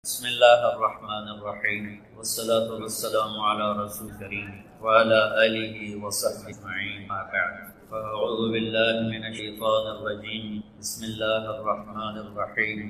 بسم اللہ الرحمن الرحیم والصلاة والسلام علی رسول کریم وعلی آلہ وصحبہ اجمعین ما بعد فاعوذ باللہ من الشیطان الرجیم بسم اللہ الرحمن الرحیم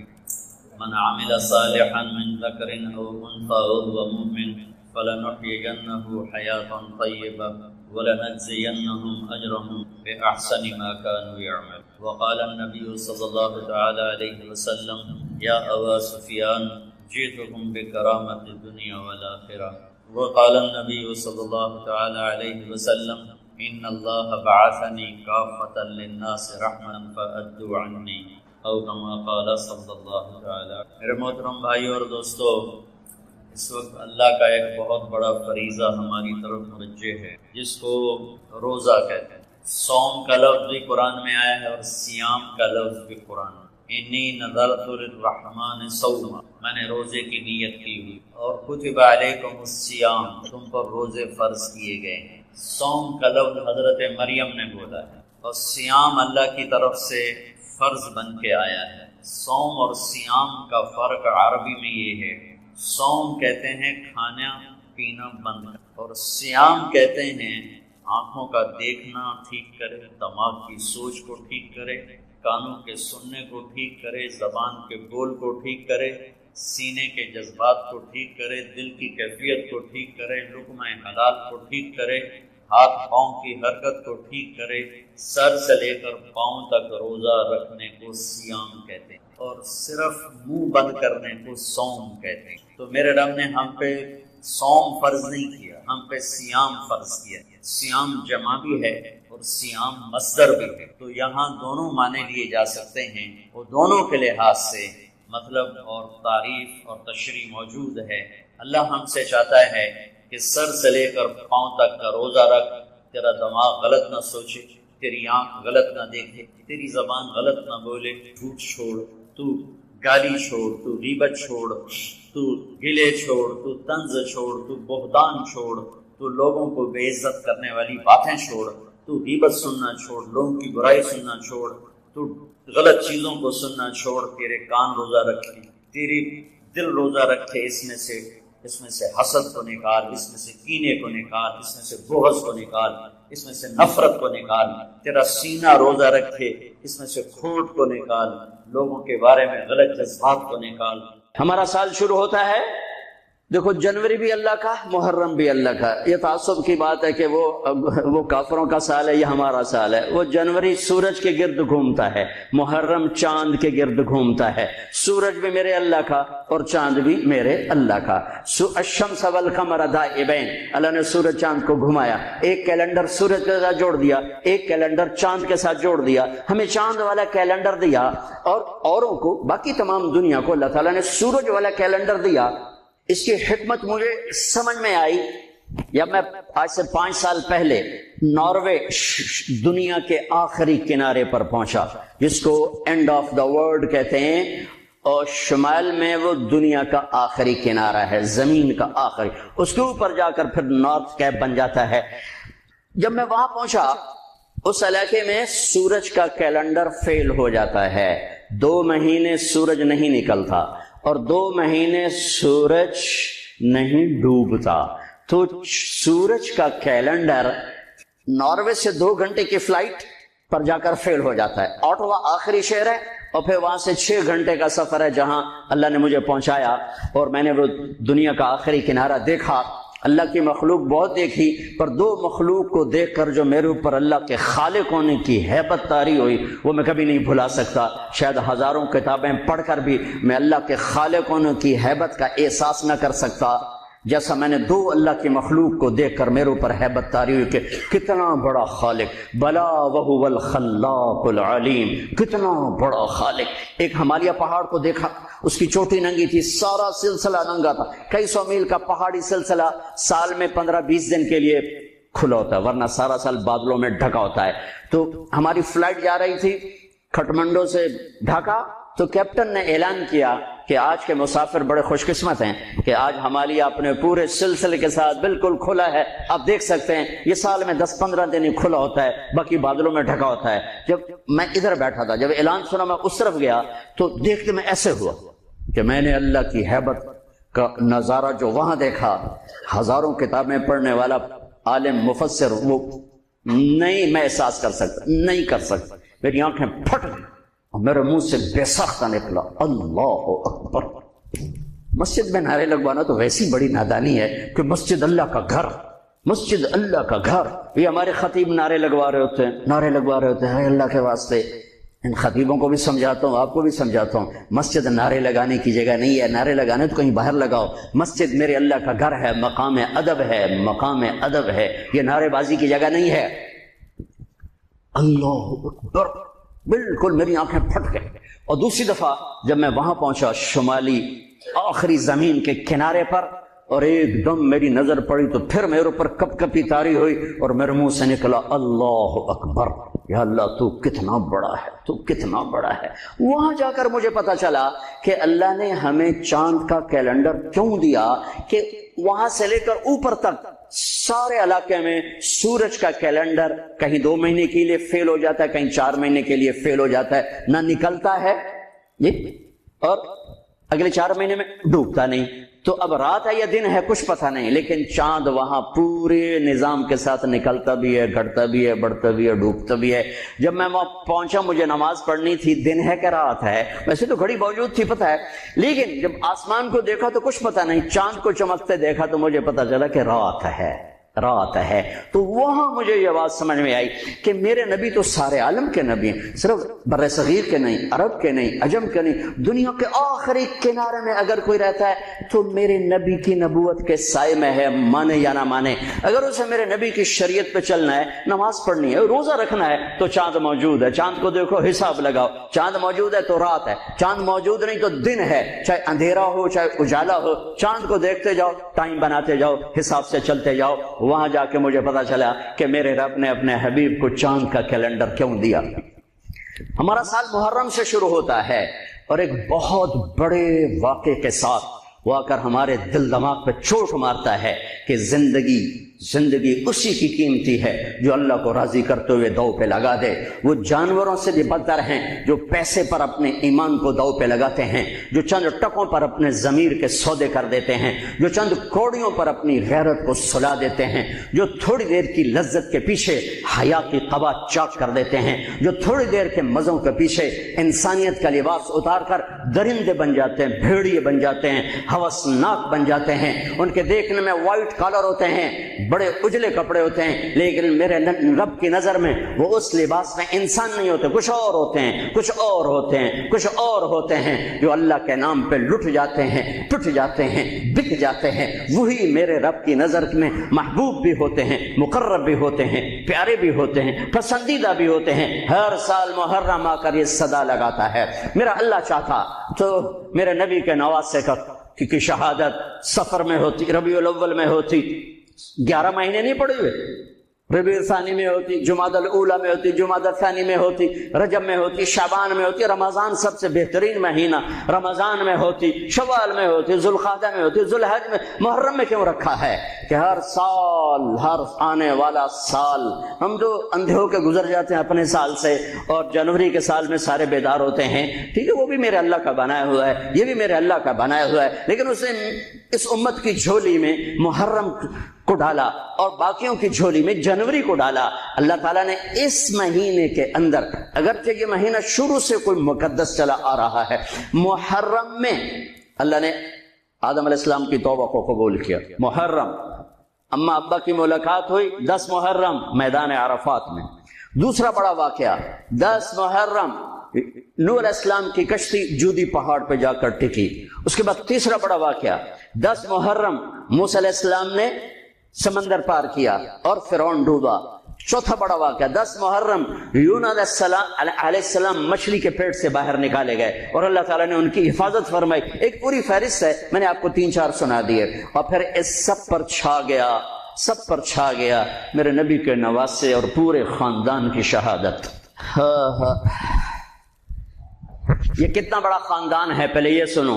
من عمل صالحا من ذکر او انثى وهو مؤمن فلنحیینہ حیاتا طیبہ ولنجزینہم اجرہم بأحسن ما كانوا يعملون وقال النبی صلی اللہ تعالی علیہ وسلم یا ابا سفیان جئتكم بكرامة الدنيا والآخرة وقال النبي صلى الله تعالى عليه وسلم إن الله بعثني كافة للناس رحمة فأدوا عني أو كما قال صلى الله تعالى. میرے محترم بھائیو اور دوستو، اس وقت اللہ کا ایک بہت بڑا فریضہ ہماری طرف متوجہ ہے جس کو روزہ کہتے ہیں. صوم کا لفظ بھی قرآن میں آیا ہے اور سیام کا لفظ بھی قرآن میں. انی نذرت للرحمن صوما، میں نے روزے کی نیت کی ہوئی. اور کتب علیکم الصیام، تم پر روزے فرض کیے گئے ہیں. صوم کا لفظ حضرت مریم نے بولا ہے اور سیام اللہ کی طرف سے فرض بن کے آیا ہے. صوم اور سیام کا فرق عربی میں یہ ہے، صوم کہتے ہیں کھانا پینا بند، اور سیام کہتے ہیں آنکھوں کا دیکھنا ٹھیک کرے، دماغ کی سوچ کو ٹھیک کرے، کانوں کے سننے کو ٹھیک کرے، زبان کے بول کو ٹھیک کرے، سینے کے جذبات کو ٹھیک کرے، دل کی کیفیت کو ٹھیک کرے، لقمہ حلال کو ٹھیک کرے، ہاتھ پاؤں کی حرکت کو ٹھیک کرے. سر سے لے کر پاؤں تک روزہ رکھنے کو سیام کہتے ہیں اور صرف منہ بند کرنے کو صوم کہتے ہیں. تو میرے رب نے ہم پہ صوم فرض نہیں کیا، ہم پہ سیام فرض کیا. سیام جمع بھی ہے اور سیام مصدر بھی ہے، تو یہاں دونوں معنی لیے جا سکتے ہیں. وہ دونوں کے لحاظ سے مطلب اور تعریف اور تشریح موجود ہے. اللہ ہم سے چاہتا ہے کہ سر سے لے کر پاؤں تک کا روزہ رکھ، تیرا دماغ غلط نہ سوچے، تیری آنکھ غلط نہ دیکھے، تیری زبان غلط نہ بولے، جھوٹ چھوڑ، تو گالی چھوڑ، تو غیبت چھوڑ، تو گلے چھوڑ، تو طنز چھوڑ، تو بہتان چھوڑ، تو لوگوں کو بے عزت کرنے والی باتیں چھوڑ، تو غیبت سننا چھوڑ، لوگوں کی برائی سننا چھوڑ، تو غلط چیزوں کو سننا چھوڑ. تیرے کان روزہ رکھے، تیری دل روزہ رکھے، اس میں سے حسد کو نکال، اس میں سے کینے کو نکال، اس میں سے بغض کو نکال، اس میں سے نفرت کو نکال. تیرا سینہ روزہ رکھے، اس میں سے کھوٹ کو نکال، لوگوں کے بارے میں غلط جذبات کو نکال. ہمارا سال شروع ہوتا ہے، دیکھو جنوری بھی اللہ کا، محرم بھی اللہ کا. یہ تعصب کی بات ہے کہ وہ کافروں کا سال ہے، یہ ہمارا سال ہے. وہ جنوری سورج کے گرد گھومتا ہے، محرم چاند کے گرد گھومتا ہے. سورج بھی میرے اللہ کا اور چاند بھی میرے اللہ کا. الشمس والقمر دائبین، اللہ نے سورج چاند کو گھمایا. ایک کیلنڈر سورج کے ساتھ جوڑ دیا، ایک کیلنڈر چاند کے ساتھ جوڑ دیا. ہمیں چاند والا کیلنڈر دیا اور اوروں کو، باقی تمام دنیا کو اللہ تعالیٰ نے سورج والا کیلنڈر دیا. اس کی حکمت مجھے سمجھ میں آئی جب میں آج سے 5 سال پہلے ناروے دنیا کے آخری کنارے پر پہنچا، جس کو اینڈ آف دا ورلڈ کہتے ہیں، اور شمال میں وہ دنیا کا آخری کنارہ ہے، زمین کا آخری. اس کے اوپر جا کر پھر نارتھ کیپ بن جاتا ہے. جب میں وہاں پہنچا، اس علاقے میں سورج کا کیلنڈر فیل ہو جاتا ہے. 2 مہینے سورج نہیں نکلتا اور 2 مہینے سورج نہیں ڈوبتا. تو سورج کا کیلنڈر ناروے سے 2 گھنٹے کی فلائٹ پر جا کر فیل ہو جاتا ہے. آٹوا آخری شہر ہے اور پھر وہاں سے 6 گھنٹے کا سفر ہے جہاں اللہ نے مجھے پہنچایا اور میں نے وہ دنیا کا آخری کنارہ دیکھا. اللہ کی مخلوق بہت دیکھی، پر 2 مخلوق کو دیکھ کر جو میرے اوپر اللہ کے خالق ہونے کی ہیبت طاری ہوئی وہ میں کبھی نہیں بھلا سکتا. شاید ہزاروں کتابیں پڑھ کر بھی میں اللہ کے خالق ہونے کی ہیبت کا احساس نہ کر سکتا جیسا میں نے 2 اللہ کی مخلوق کو دیکھ کر میرے اوپر ہیبت طاری ہوئی کہ کتنا بڑا خالق. بلا وہو الخلاق العلیم، کتنا بڑا خالق. ایک ہمالیہ پہاڑ کو دیکھا، اس کی چوٹی ننگی تھی، سارا سلسلہ ننگا تھا. کئی 100 میل کا پہاڑی سلسلہ سال میں 15-20 دن کے لیے کھلا ہوتا ہے، ورنہ سارا سال بادلوں میں ڈھکا ہوتا ہے. تو ہماری فلائٹ جا رہی تھی کھٹمنڈو سے ڈھاکا، تو کیپٹن نے اعلان کیا کہ آج کے مسافر بڑے خوش قسمت ہیں کہ آج ہمالیہ اپنے پورے سلسلے کے ساتھ بالکل کھلا ہے. آپ دیکھ سکتے ہیں یہ سال میں 10-15 دن ہی کھلا ہوتا ہے، باقی بادلوں میں ڈھکا ہوتا ہے. جب میں ادھر بیٹھا تھا، جب اعلان سنا میں اس طرف گیا تو دیکھتے میں ایسے ہوا کہ میں نے اللہ کی ہیبت کا نظارہ جو وہاں دیکھا، ہزاروں کتابیں پڑھنے والا عالم مفسر وہ نہیں میں احساس کر سکتا، نہیں کر سکتا. میری آنکھیں پھٹ گئی اور میرے منہ سے بے ساختہ نکلا اللہ اکبر. مسجد میں نعرے لگوانا تو ویسی بڑی نادانی ہے کہ مسجد اللہ کا گھر، مسجد اللہ کا گھر. یہ ہمارے خطیب نعرے لگوا رہے ہوتے ہیں، نعرے لگوا رہے ہوتے ہیں. اللہ کے واسطے ان خطیبوں کو بھی سمجھاتا ہوں، آپ کو بھی سمجھاتا ہوں، مسجد نعرے لگانے کی جگہ نہیں ہے. نعرے لگانے تو کہیں باہر لگاؤ. مسجد میرے اللہ کا گھر ہے، مقام ادب ہے، مقام ادب ہے. یہ نعرے بازی کی جگہ نہیں ہے. اللہ اکبر. بالکل میری آنکھیں پھٹ گئی. اور دوسری دفعہ جب میں وہاں پہنچا شمالی آخری زمین کے کنارے پر، اور ایک دم میری نظر پڑی تو پھر میرے اوپر کپ کپی طاری ہوئی اور میرے منہ سے نکلا اللہ اکبر. یا اللہ تو کتنا بڑا ہے، تو کتنا بڑا ہے. وہاں جا کر مجھے پتا چلا کہ اللہ نے ہمیں چاند کا کیلنڈر کیوں دیا کہ وہاں سے لے کر اوپر تک سارے علاقے میں سورج کا کیلنڈر کہیں 2 مہینے کے لیے فیل ہو جاتا ہے، کہیں 4 مہینے کے لیے فیل ہو جاتا ہے، نہ نکلتا ہے جی، اور اگلے 4 مہینے میں ڈوبتا نہیں. تو اب رات ہے یا دن ہے کچھ پتہ نہیں، لیکن چاند وہاں پورے نظام کے ساتھ نکلتا بھی ہے، گھٹتا بھی ہے، بڑھتا بھی ہے، ڈوبتا بھی ہے. جب میں وہاں پہنچا مجھے نماز پڑھنی تھی. دن ہے کہ رات ہے؟ ویسے تو گھڑی موجود تھی پتہ ہے، لیکن جب آسمان کو دیکھا تو کچھ پتہ نہیں. چاند کو چمکتے دیکھا تو مجھے پتہ چلا کہ رات ہے، رات ہے. تو وہاں مجھے یہ بات سمجھ میں آئی کہ میرے نبی تو سارے عالم کے نبی ہیں، صرف بر صغیر کے نہیں، عرب کے نہیں، عجم کے نہیں، دنیا کے آخری کنارے میں اگر کوئی رہتا ہے تو میرے نبی کی نبوت کے سائے میں ہے، مانے یا نہ مانے. اگر اسے میرے نبی کی شریعت پہ چلنا ہے، نماز پڑھنی ہے، روزہ رکھنا ہے تو چاند موجود ہے. چاند کو دیکھو، حساب لگاؤ. چاند موجود ہے تو رات ہے، چاند موجود نہیں تو دن ہے. چاہے اندھیرا ہو چاہے اجالا ہو، چاند کو دیکھتے جاؤ، ٹائم بناتے جاؤ، حساب سے چلتے جاؤ. وہاں جا کے مجھے پتا چلا کہ میرے رب نے اپنے حبیب کو چاند کا کیلنڈر کیوں دیا. ہمارا سال محرم سے شروع ہوتا ہے اور ایک بہت بڑے واقعے کے ساتھ وہ آ کر ہمارے دل دماغ پہ چوٹ مارتا ہے کہ زندگی اسی کی قیمتی ہے جو اللہ کو راضی کرتے ہوئے دو پہ لگا دے. وہ جانوروں سے بھی بدتر ہیں جو پیسے پر اپنے ایمان کو دو پہ لگاتے ہیں، جو چند ٹکوں پر اپنے ضمیر کے سودے کر دیتے ہیں، جو چند کوڑیوں پر اپنی غیرت کو سلا دیتے ہیں، جو تھوڑی دیر کی لذت کے پیچھے حیا کی قبا چاک کر دیتے ہیں، جو تھوڑی دیر کے مزوں کے پیچھے انسانیت کا لباس اتار کر درندے بن جاتے ہیں، بھیڑیے بن جاتے ہیں، ہوسناک بن جاتے ہیں. ان کے دیکھنے میں وائٹ کالر ہوتے ہیں، بڑے اجلے کپڑے ہوتے ہیں، لیکن میرے رب کی نظر میں وہ اس لباس میں انسان نہیں ہوتے، کچھ اور ہوتے ہیں، کچھ اور ہوتے ہیں، کچھ اور ہوتے ہیں جو اللہ کے نام پہ لٹ جاتے ہیں، پٹ جاتے ہیں، بک جاتے ہیں. وہی میرے رب کی نظر میں محبوب بھی ہوتے ہیں، مقرب بھی ہوتے ہیں، پیارے بھی ہوتے ہیں، پسندیدہ بھی ہوتے ہیں. ہر سال محرم آ کر یہ صدا لگاتا ہے. میرا اللہ چاہتا تو میرے نبی کے نواسے کی شہادت سفر میں ہوتی، ربیع الاول میں ہوتی. 11 مہینے نہیں پڑے ہوئے، ربیع الثانی میں ہوتی، جمادی الاولی میں ہوتی، جمادی الثانی میں ہوتی، رجب میں ہوتی، شعبان میں ہوتی، رمضان سب سے بہترین مہینہ رمضان میں ہوتی، شوال میں ہوتی، ذوالقعدہ میں ہوتی، ذوالحج میں. محرم میں کیوں رکھا ہے کہ ہر سال، ہر آنے والا سال ہم جو اندھے ہو کے گزر جاتے ہیں اپنے سال سے، اور جنوری کے سال میں سارے بیدار ہوتے ہیں. ٹھیک ہے، وہ بھی میرے اللہ کا بنایا ہوا ہے، یہ بھی میرے اللہ کا بنایا ہوا ہے، لیکن اس نے اس امت کی جھولی میں محرم کو ڈالا اور باقیوں کی جھولی میں جنوری کو ڈالا. اللہ تعالیٰ نے اس مہینے کے اندر، اگرچہ یہ مہینہ شروع سے کوئی مقدس چلا آ رہا ہے، محرم میں اللہ نے آدم علیہ السلام کی توبہ کو قبول کیا. محرم اما ابا کی ملاقات ہوئی 10 محرم میدان عرفات میں. دوسرا بڑا واقعہ 10 محرم نوح علیہ السلام کی کشتی جودی پہاڑ پہ جا کر ٹکی. اس کے بعد تیسرا بڑا واقعہ 10 محرم موسیٰ علیہ السلام نے سمندر پار کیا اور فرعون ڈوبا. چوتھا بڑا واقعہ 10 محرم یونس علیہ السلام مچھلی کے پیٹ سے باہر نکالے گئے اور اللہ تعالیٰ نے ان کی حفاظت فرمائی. ایک پوری فہرست ہے، میں نے آپ کو 3-4 سنا دیے. اور پھر اس سب پر چھا گیا میرے نبی کے نواسے اور پورے خاندان کی شہادت. یہ کتنا بڑا خاندان ہے پہلے یہ سنو.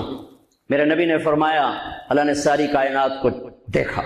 میرے نبی نے فرمایا اللہ نے ساری کائنات کو دیکھا،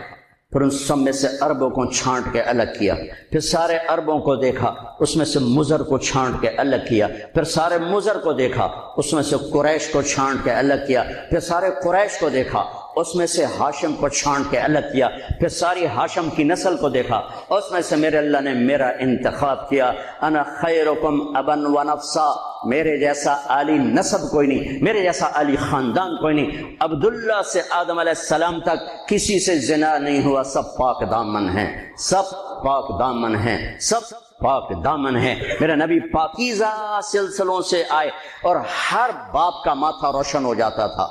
پھر ان سب میں سے عربوں کو چھانٹ کے الگ کیا، پھر سارے عربوں کو دیکھا، اس میں سے مضر کو چھانٹ کے الگ کیا، پھر سارے مضر کو دیکھا، اس میں سے قریش کو چھانٹ کے الگ کیا، پھر سارے قریش کو دیکھا، اس میں سے ہاشم کو چھانٹ کے الگ کیا، پھر ساری ہاشم کی نسل کو دیکھا، اس میں سے میرے اللہ نے میرا انتخاب کیا۔ انا خیرکم ابا و نفسا، میرے جیسا عالی نسب کوئی نہیں، میرے جیسا عالی خاندان کوئی نہیں۔ عبداللہ سے آدم علیہ السلام تک کسی سے زنا نہیں ہوا، سب پاک دامن ہیں، سب پاک دامن ہیں، سب پاک دامن ہیں۔ میرے نبی پاکیزہ سلسلوں سے آئے اور ہر باپ کا ماتھا روشن ہو جاتا تھا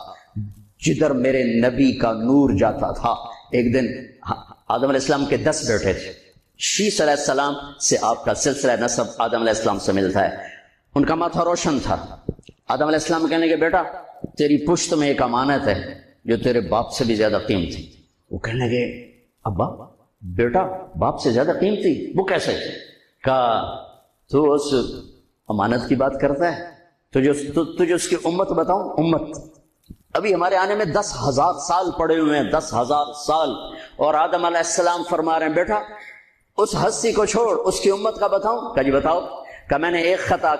جدھر میرے نبی کا نور جاتا تھا۔ ایک دن آدم علیہ السلام کے 10 بیٹے تھے، شیث علیہ السلام سے آپ کا سلسلہ نسب آدم علیہ السلام سے ملتا ہے، ان کا ماتھا روشن تھا۔ آدم علیہ السلام کہنے کہ بیٹا تیری پشت میں ایک امانت ہے جو تیرے باپ سے بھی زیادہ قیمتی۔ وہ کہنے لگے ابا بیٹا باپ سے زیادہ قیمتی، وہ کیسے؟ کہا تو اس امانت کی بات کرتا ہے، تجھے اس کی امت بتاؤں؟ امت ابھی ہمارے آنے میں 10,000 سال پڑے ہوئے ہیں، 10,000 سال، اور آدم علیہ السلام فرما رہے ہیں بیٹا اس ہستی کو چھوڑ، اس کی امت کا بتاؤں؟ کہا جی بتاؤ۔ کہ میں نے ایک خطا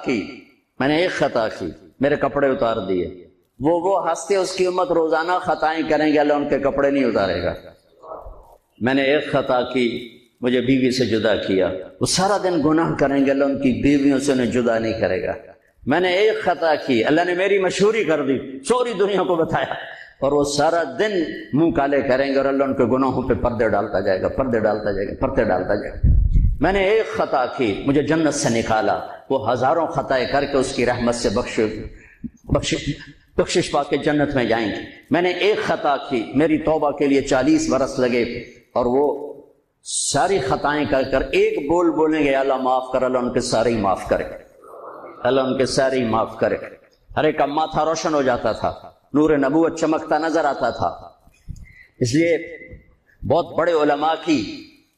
کی، میرے کپڑے اتار دیے۔ وہ ہستی اس کی امت روزانہ خطائیں کریں گے، اللہ ان کے کپڑے نہیں اتارے گا۔ میں نے ایک خطا کی، مجھے بیوی سے جدا کیا، وہ سارا دن گناہ کریں گے، اللہ ان کی بیویوں سے انہیں جدا نہیں کرے گا۔ میں نے ایک خطا کی، اللہ نے میری مشہوری کر دی، سوری دنیا کو بتایا، اور وہ سارا دن منہ کالے کریں گے اور اللہ ان کے گناہوں پہ پردے ڈالتا جائے گا، پردے ڈالتا جائے گا، پردے ڈالتا جائے گا۔ میں نے ایک خطا کی، مجھے جنت سے نکالا، وہ ہزاروں خطائیں کر کے اس کی رحمت سے بخشش پا کے جنت میں جائیں گے۔ میں نے ایک خطا کی، میری توبہ کے لیے 40 برس لگے، اور وہ ساری خطائیں کر ایک بول بولیں گے اللہ معاف کر، اللہ ان کے سارے ہی معاف کرے، اللہ ان کے سارے ہی معاف کرے۔ ہر ایک کا ماتھا روشن ہو جاتا تھا، نور نبوت چمکتا نظر آتا تھا۔ اس لیے بہت بڑے علماء کی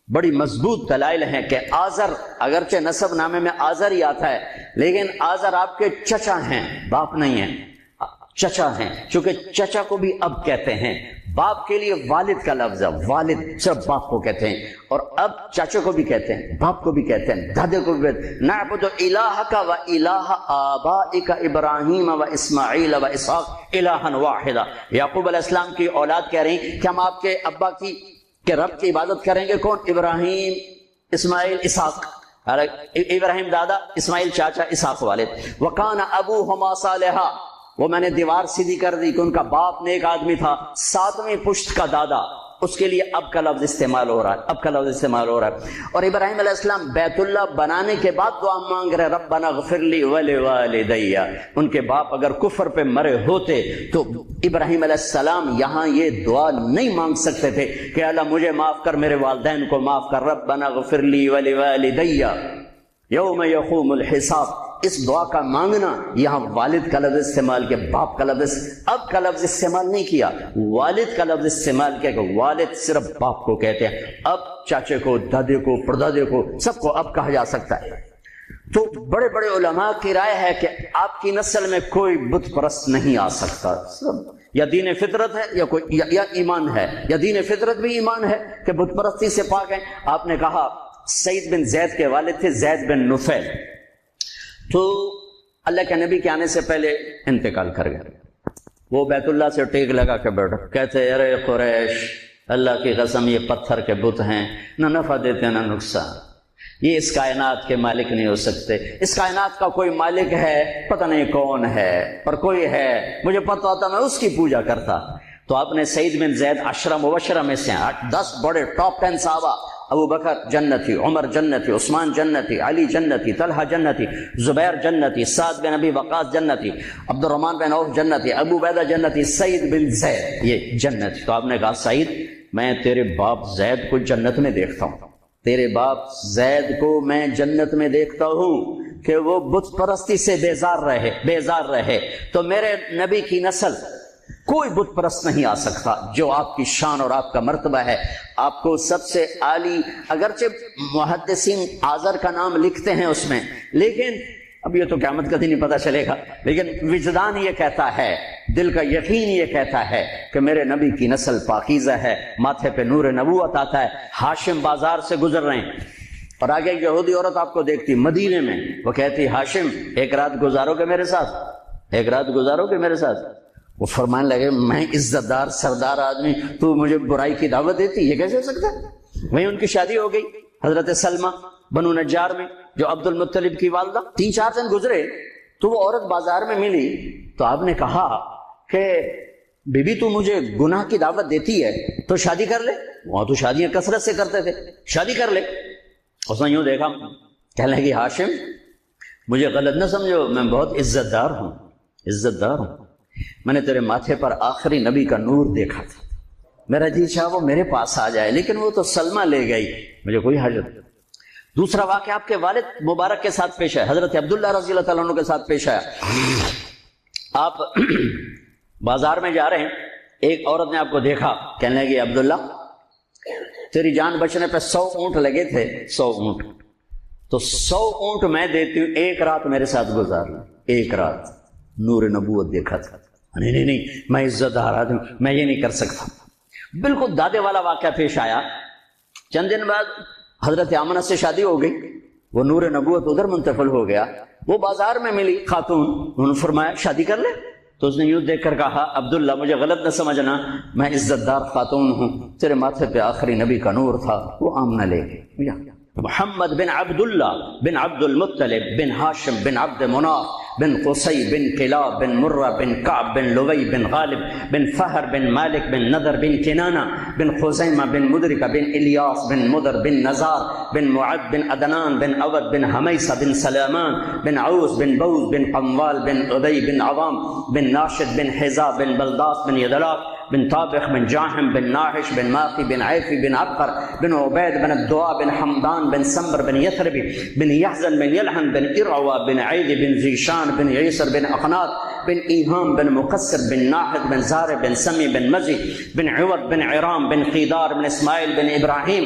بڑی مضبوط دلائل ہیں کہ آزر، اگرچہ نسب نامے میں آزر ہی آتا ہے، لیکن آزر آپ کے چچا ہیں، باپ نہیں ہیں، چچا ہیں، چونکہ چچا کو بھی اب کہتے ہیں۔ باپ کے لیے والد کا لفظ ہے، والد صرف باپ کو کہتے ہیں، اور اب چاچے کو بھی کہتے ہیں، باپ کو بھی کہتے ہیں، دادے کو بھی کہتے ہیں۔ نعبد الہک و الہ آبائک ابراہیم و اسماعیل و اسحاق الہا واحدا۔ یعقوب علیہ السلام کی اولاد کہہ رہی کہ ہم آپ کے ابا کی کہ رب کی عبادت کریں گے۔ کون؟ ابراہیم، اسماعیل، اسحاق۔ ابراہیم دادا، اسماعیل چاچا، اسحاق والد۔ وکان ابوہما صالحا، وہ میں نے دیوار سیدھی کر دی کہ ان کا باپ نیک آدمی تھا۔ 7ویں پشت کا دادا، اس کے لیے اب کا لفظ استعمال ہو رہا ہے، اب کا لفظ استعمال ہو رہا ہے۔ اور ابراہیم علیہ السلام بیت اللہ بنانے کے بعد دعا مانگ رہے ربنا اغفر لی ولوالدی۔ ان کے باپ اگر کفر پہ مرے ہوتے تو ابراہیم علیہ السلام یہاں یہ دعا نہیں مانگ سکتے تھے کہ اللہ مجھے معاف کر، میرے والدین کو معاف کر، ربنا اغفر لی ولوالدی یوم یقوم الحساب۔ اس دعا کا مانگنا، یہاں والد کا لفظ استعمال کیا، باپ کا لفظ، اب کا لفظ استعمال نہیں کیا، والد کا لفظ استعمال کیا کہ والد صرف باپ کو کہتے ہیں، اب چاچے کو، دادے کو، پردادے کو، سب کو اب کہا جا سکتا ہے۔ تو بڑے بڑے علماء کی رائے ہے کہ آپ کی نسل میں کوئی بت پرست نہیں آ سکتا، یا دین فطرت ہے یا ایمان ہے، یا دین فطرت بھی ایمان ہے کہ بت پرستی سے پاک ہیں۔ آپ نے کہا سعید بن زید کے والد تھے زید بن نفیل، تو اللہ کے نبی کے آنے سے پہلے انتقال کر گئے۔ وہ بیت اللہ سے ٹیک لگا کے بیٹھا، کہتے ارے قریش، اللہ کی قسم یہ پتھر کے بت ہیں، نہ نفع دیتے نہ نقصان، یہ اس کائنات کے مالک نہیں ہو سکتے۔ اس کائنات کا کوئی مالک ہے، پتہ نہیں کون ہے، پر کوئی ہے، مجھے پتہ ہوتا میں اس کی پوجا کرتا۔ تو آپ نے سعید بن زید 10 مبشرہ میں سے 10 بڑے ٹاپ 10 صحابہ، ابو بکر جنتی، عمر جنتی، عثمان جنتی، علی جنتی، طلحہ جنتی، زبیر جنتی، سعد بن ابی وقاص جنتی، عبد الرحمن بن عوف جنتی، ابو عبیدہ جنتی، سعید بن زید یہ جنتی۔ تو آپ نے کہا سعید میں تیرے باپ زید کو جنت میں دیکھتا ہوں، تیرے باپ زید کو میں جنت میں دیکھتا ہوں کہ وہ بت پرستی سے بیزار رہے، تو میرے نبی کی نسل کوئی بت پرست نہیں آ سکتا جو آپ کی شان اور آپ کا مرتبہ ہے۔ آپ کو سب سے عالی، اگرچہ محدثین آزر کا نام لکھتے ہیں اس میں، لیکن اب یہ تو قیامت کا دن ہی پتہ چلے گا، لیکن وجدان یہ کہتا ہے، دل کا یقین یہ کہتا ہے کہ میرے نبی کی نسل پاکیزہ ہے، ماتھے پہ نور نبوت آتا ہے۔ ہاشم بازار سے گزر رہے ہیں اور آگے ایک یہودی عورت آپ کو دیکھتی مدینے میں، وہ کہتی ہاشم ایک رات گزارو گے میرے ساتھ، ایک رات گزارو گے میرے ساتھ؟ وہ فرمانے لگے میں عزت دار سردار آدمی، تو مجھے برائی کی دعوت دیتی، یہ کیسے ہو سکتا ہے؟ وہیں ان کی شادی ہو گئی حضرت سلمہ بنو نجار میں، جو عبد المطلب کی والدہ۔ 3-4 دن گزرے تو وہ عورت بازار میں ملی تو آپ نے کہا کہ بی بی تو مجھے گناہ کی دعوت دیتی ہے تو شادی کر لے، وہاں تو شادیاں کثرت سے کرتے تھے، شادی کر لے۔ اس نے یوں دیکھا، کہنے لگی ہاشم مجھے غلط نہ سمجھو، میں بہت عزت دار ہوں، عزت دار ہوں، میں نے تیرے ماتھے پر آخری نبی کا نور دیکھا تھا، میرا جی چاہا وہ میرے پاس آ جائے، لیکن وہ تو سلمہ لے گئی، مجھے کوئی حاجت نہیں۔ دوسرا واقعہ آپ کے والد مبارک کے ساتھ پیش آیا، حضرت عبداللہ رضی اللہ تعالیٰ عنہ کے ساتھ پیش آیا۔ آپ بازار میں جا رہے ہیں، ایک عورت نے آپ کو دیکھا، کہنے لگی عبداللہ تیری جان بچنے پہ 100 اونٹ لگے تھے، 100 اونٹ، تو 100 اونٹ میں دیتی ہوں، ایک رات میرے ساتھ گزارنا، ایک رات نور نبوت دیکھا تھا۔ نہیں نہیں میں عزت دار آدمی ہوں، میں یہ نہیں کر سکتا۔ بالکل دادے والا واقعہ پیش آیا۔ چند دن بعد حضرت آمنہ سے شادی ہو گئی، وہ نور نبوت ادھر منتقل ہو گیا، وہ بازار میں ملی خاتون، انہوں نے فرمایا شادی کر لے، تو اس نے یوں دیکھ کر کہا عبداللہ مجھے غلط نہ سمجھنا، میں عزت دار خاتون ہوں، تیرے ماتھے پہ آخری نبی کا نور تھا، وہ آمنہ لے گئی۔ محمد بن عبداللہ بن عبد المطلب بن ہاشم بن عبد مناف بن قصی بن کلاب بن مرہ بن کعب بن لوی بن غالب بن فہر بن مالک بن نضر بن کنانہ بن خزیمہ بن مدرکہ بن الیاس بن مدر بن نزار بن معد بن عدنان بن عود بن حمیسہ بن سلامان بن عوس بن بوز بن قموال بن عدی بن عوام بن ناشد بن حزا بن بلداس بن یدلاق بن طابخ بن جاحم بن ناحش بن ماقی بن عیفی بن عبقر بن عبید بن الدعاء بن حمدان بن سمبر بن یثربی بن یحزن بن یلحن بن ارعوا بن عید بن زیشان بن عیسر بن اقناط بن ایہام بن مقصر بن ناحد بن زار بن سمی بن مزی بن عوض بن عرام بن قیدار بن اسماعیل بن ابراہیم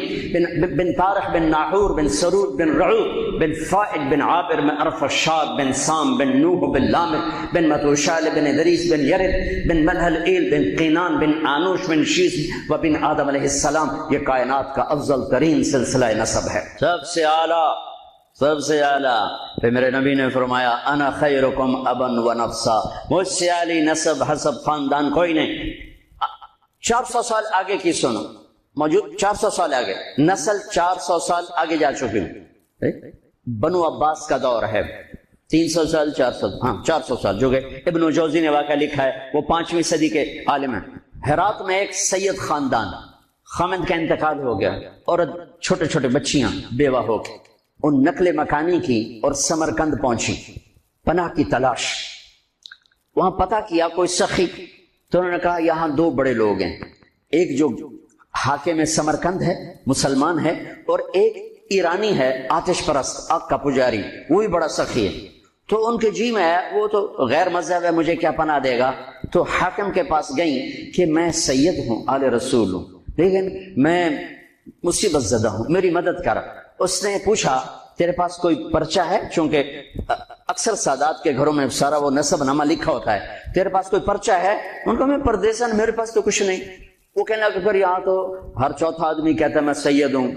بن طارق بن ناحور بن سرود بن رعود بن فائد بن عابر بن عرف الشاد بن سام بن نوح بن لامک بن متوشال بن ادریس بن یرد بن ملحل ایل بن قینان بن آنوش بن شیس و بن آدم علیہ السلام۔ یہ کائنات کا افضل ترین سلسلہ نسب ہے، سب سے اعلیٰ، سب سے اعلیٰ۔ پھر میرے نبی نے فرمایا انا خیرکم ابا و نفسا، مجھ سے اعلی نسب حسب خاندان کوئی نہیں۔ 400 سال آگے کی سنو، موجود 400 سال آگے، نسل 400 سال آگے جا چکی ہوں۔ بنو عباس کا دور ہے، 300 سال 400 سال جو کہ ابن جوزی نے واقعہ لکھا ہے، وہ 5ویں صدی کے عالم ہیں۔ ہرات میں ایک سید خاندان، خامد کا انتقال ہو گیا، عورت چھوٹے چھوٹے بچیاں بیوہ ہو کے ان نقل مکانی کی اور سمرقند پہنچی، پناہ کی تلاش۔ وہاں پتہ کیا کوئی سخی، تو انہوں نے کہا یہاں 2 بڑے لوگ ہیں، ایک جو حاکم سمرقند ہے مسلمان ہے، اور ایک ایرانی ہے آتش پرست آگ کا پجاری، وہ بھی بڑا سخی ہے۔ تو ان کے جی میں ہے وہ تو غیر مذہب ہے، مجھے کیا پناہ دے گا؟ تو حاکم کے پاس گئیں کہ میں سید ہوں، آل رسول ہوں، لیکن میں مصیبت زدہ ہوں، میری مدد کر۔ اس نے پوچھا تیرے پاس کوئی پرچہ ہے؟ چونکہ اکثر سادات کے گھروں میں سارا وہ نسب نامہ لکھا ہوتا ہے، تیرے پاس کوئی پرچہ ہے؟ ان کو میں پردیسن، میرے پاس تو کچھ نہیں۔ وہ کہنے لگا پھر یہاں تو ہر چوتھا آدمی کہتا ہے میں سید ہوں۔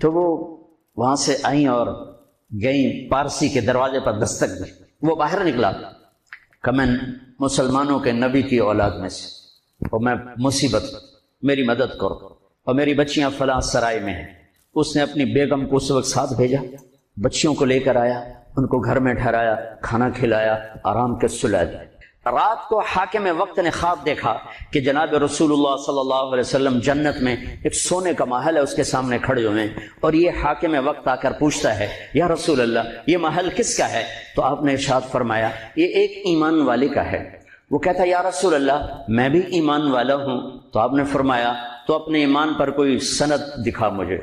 تو وہ وہاں سے آئیں اور گئیں پارسی کے دروازے پر دستک دی، وہ باہر نکلا کہ میں مسلمانوں کے نبی کی اولاد میں سے، اور میں مصیبت، میری مدد کرو، اور میری بچیاں فلاں سرائے میں ہیں۔ اس نے اپنی بیگم کو اس وقت ساتھ بھیجا، بچیوں کو لے کر آیا، ان کو گھر میں ٹھہرایا، کھانا کھلایا، آرام کے سلا دیا۔ رات کو حاکم وقت نے خواب دیکھا کہ جناب رسول اللہ صلی اللہ علیہ وسلم جنت میں ایک سونے کا محل ہے، اس کے سامنے کھڑے ہوئے ہیں، اور یہ حاکم وقت آ کر پوچھتا ہے یا رسول اللہ یہ محل کس کا ہے؟ تو آپ نے ارشاد فرمایا یہ ایک ایمان والے کا ہے۔ وہ کہتا ہے یا رسول اللہ میں بھی ایمان والا ہوں۔ تو آپ نے فرمایا تو اپنے ایمان پر کوئی سند دکھا، مجھے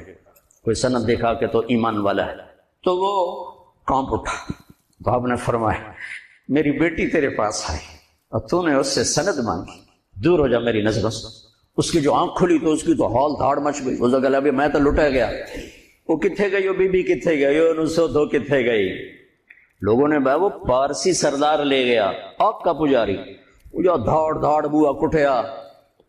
کوئی سند دکھا کہ تو ایمان والا ہے۔ تو وہ کانپ اٹھا، تو آپ نے فرمایا میری بیٹی تیرے پاس آئی اور تو نے اس سے سند مانگی، دور ہو جا میری نظروں سے۔ اس کی جو آنکھ کھلی تو اس کی تو ہال دھاڑ مچ گئی، وہ کہا ابھی میں تو لٹا گیا، وہ کتنے گئی، وہ بی بی کتنے گئی، وہ نسو دو کتنے گئی۔ لوگوں نے بھائی وہ پارسی سردار لے گیا آگ کا پجاری، وہ جو دھاڑ دھاڑ بوا کٹیا،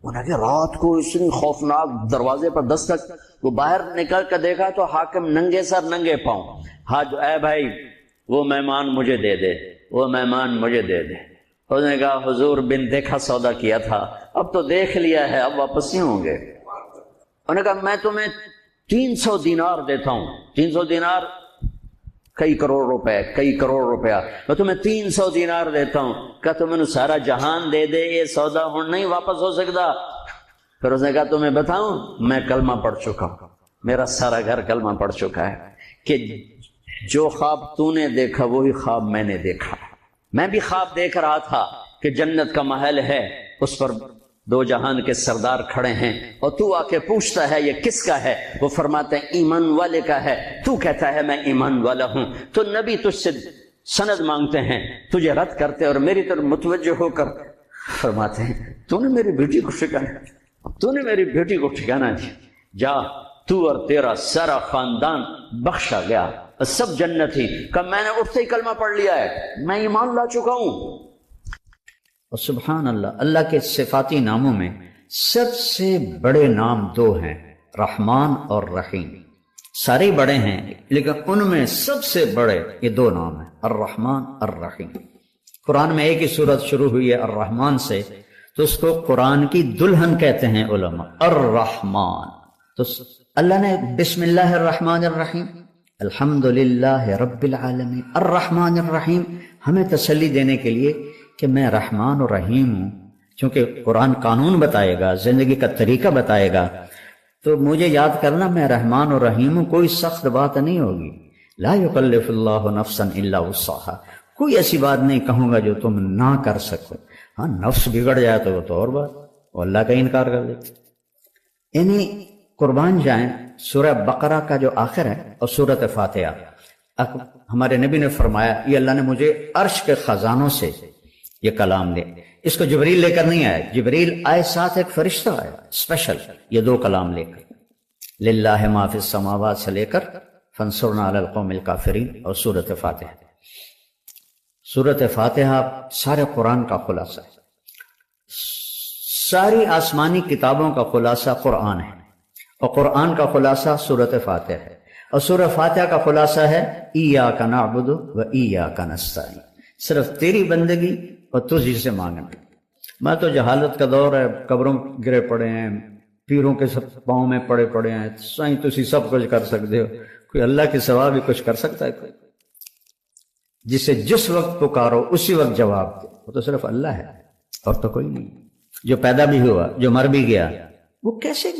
انہیں کہ رات کو اتنی خوفناک دروازے پر دستک، وہ باہر نکل کر دیکھا تو حاکم ننگے سر ننگے پاؤں، ہاں اے بھائی وہ مہمان مجھے دے دے، وہ مہمان مجھے دے دے۔ اس نے کہا حضور بن دیکھا سودا کیا تھا، اب تو دیکھ لیا ہے، اب واپس نہیں ہوں گے۔ انہوں نے کہا میں تمہیں 300 دینار دیتا ہوں، 300 دینار کئی کروڑ روپے، کئی کروڑ روپیہ، میں تمہیں 300 دینار دیتا ہوں۔ کہا تو میں سارا جہان دے دے یہ سودا ہوں نہیں واپس ہو سکتا۔ پھر اس نے کہا تمہیں بتاؤں میں کلمہ پڑھ چکا ہوں، میرا سارا گھر کلمہ پڑھ چکا ہے کہ جو خواب تو نے دیکھا وہی خواب میں نے دیکھا۔ میں بھی خواب دیکھ رہا تھا کہ جنت کا محل ہے، اس پر دو جہان کے سردار کھڑے ہیں، اور تو آ کے پوچھتا ہے یہ کس کا ہے؟ وہ فرماتے ہیں ایمان والے کا ہے، تو کہتا ہے میں ایمان والا ہوں، تو نبی تجھ سے سند مانگتے ہیں، تجھے رد کرتے اور میری طرف متوجہ ہو کر فرماتے ہیں تو نے میری بیٹی کو ٹھکانا، تو نے میری بیٹی کو ٹھکانا دیا، جا تو اور تیرا سارا خاندان بخشا گیا، سب جنت ہی۔ کہ میں نے اٹھتے ہی کلمہ پڑھ لیا ہے، میں ایمان لا چکا ہوں۔ اور سبحان اللہ، اللہ کے صفاتی ناموں میں سب سے بڑے نام دو ہیں، رحمان اور رحیم۔ سارے بڑے ہیں لیکن ان میں سب سے بڑے یہ دو نام ہیں، الرحمن الرحیم۔ قرآن میں ایک ہی سورت شروع ہوئی ہے الرحمن سے، تو اس کو قرآن کی دلہن کہتے ہیں علماء، الرحمن۔ تو اللہ نے بسم اللہ الرحمن الرحیم، الحمدللہ رب العالمین، الرحمن الرحیم، ہمیں تسلی دینے کے لیے کہ میں رحمان و رحیم ہوں، چونکہ قرآن قانون بتائے گا، زندگی کا طریقہ بتائے گا، تو مجھے یاد کرنا میں رحمان و رحیم ہوں، کوئی سخت بات نہیں ہوگی۔ لا یکلف اللہ نفسا الا وسعها، کوئی ایسی بات نہیں کہوں گا جو تم نہ کر سکو۔ ہاں نفس بگڑ جائے تو وہ تو اور بات، وہ اللہ کا انکار کر دیتے۔ یعنی قربان جائیں سورہ بقرہ کا جو آخر ہے اور سورۃ فاتحہ، ہمارے نبی نے فرمایا یہ اللہ نے مجھے عرش کے خزانوں سے یہ کلام دے، اس کو جبریل لے کر نہیں آئے، جبریل آئے ساتھ ایک فرشتہ آیا اسپیشل، یہ دو کلام لے کر، للہ ما فی السماوات سے لے کر فانصرنا علی القوم الکافرین، اور سورۃ فاتحہ۔ سورۃ فاتحہ سارے قرآن کا خلاصہ ہے، ساری آسمانی کتابوں کا خلاصہ قرآن ہے، اور قرآن کا خلاصہ سورۃ فاتحہ ہے، اور سورہ فاتحہ کا خلاصہ ہے ایاک نعبد و ایاک نستعین، صرف تیری بندگی اور تجھی سے مانگنا۔ میں تو جہالت کا دور ہے، قبروں گرے پڑے ہیں، پیروں کے سب پاؤں میں پڑے پڑے ہیں، سائیں تسی سب کچھ کر سکتے ہو، کوئی اللہ کے سوا بھی کچھ کر سکتا ہے؟ کوئی جسے جس وقت پکارو اسی وقت جواب دے، وہ تو صرف اللہ ہے اور تو کوئی نہیں۔ جو پیدا بھی ہوا، جو مر بھی گیا، وہ کیسے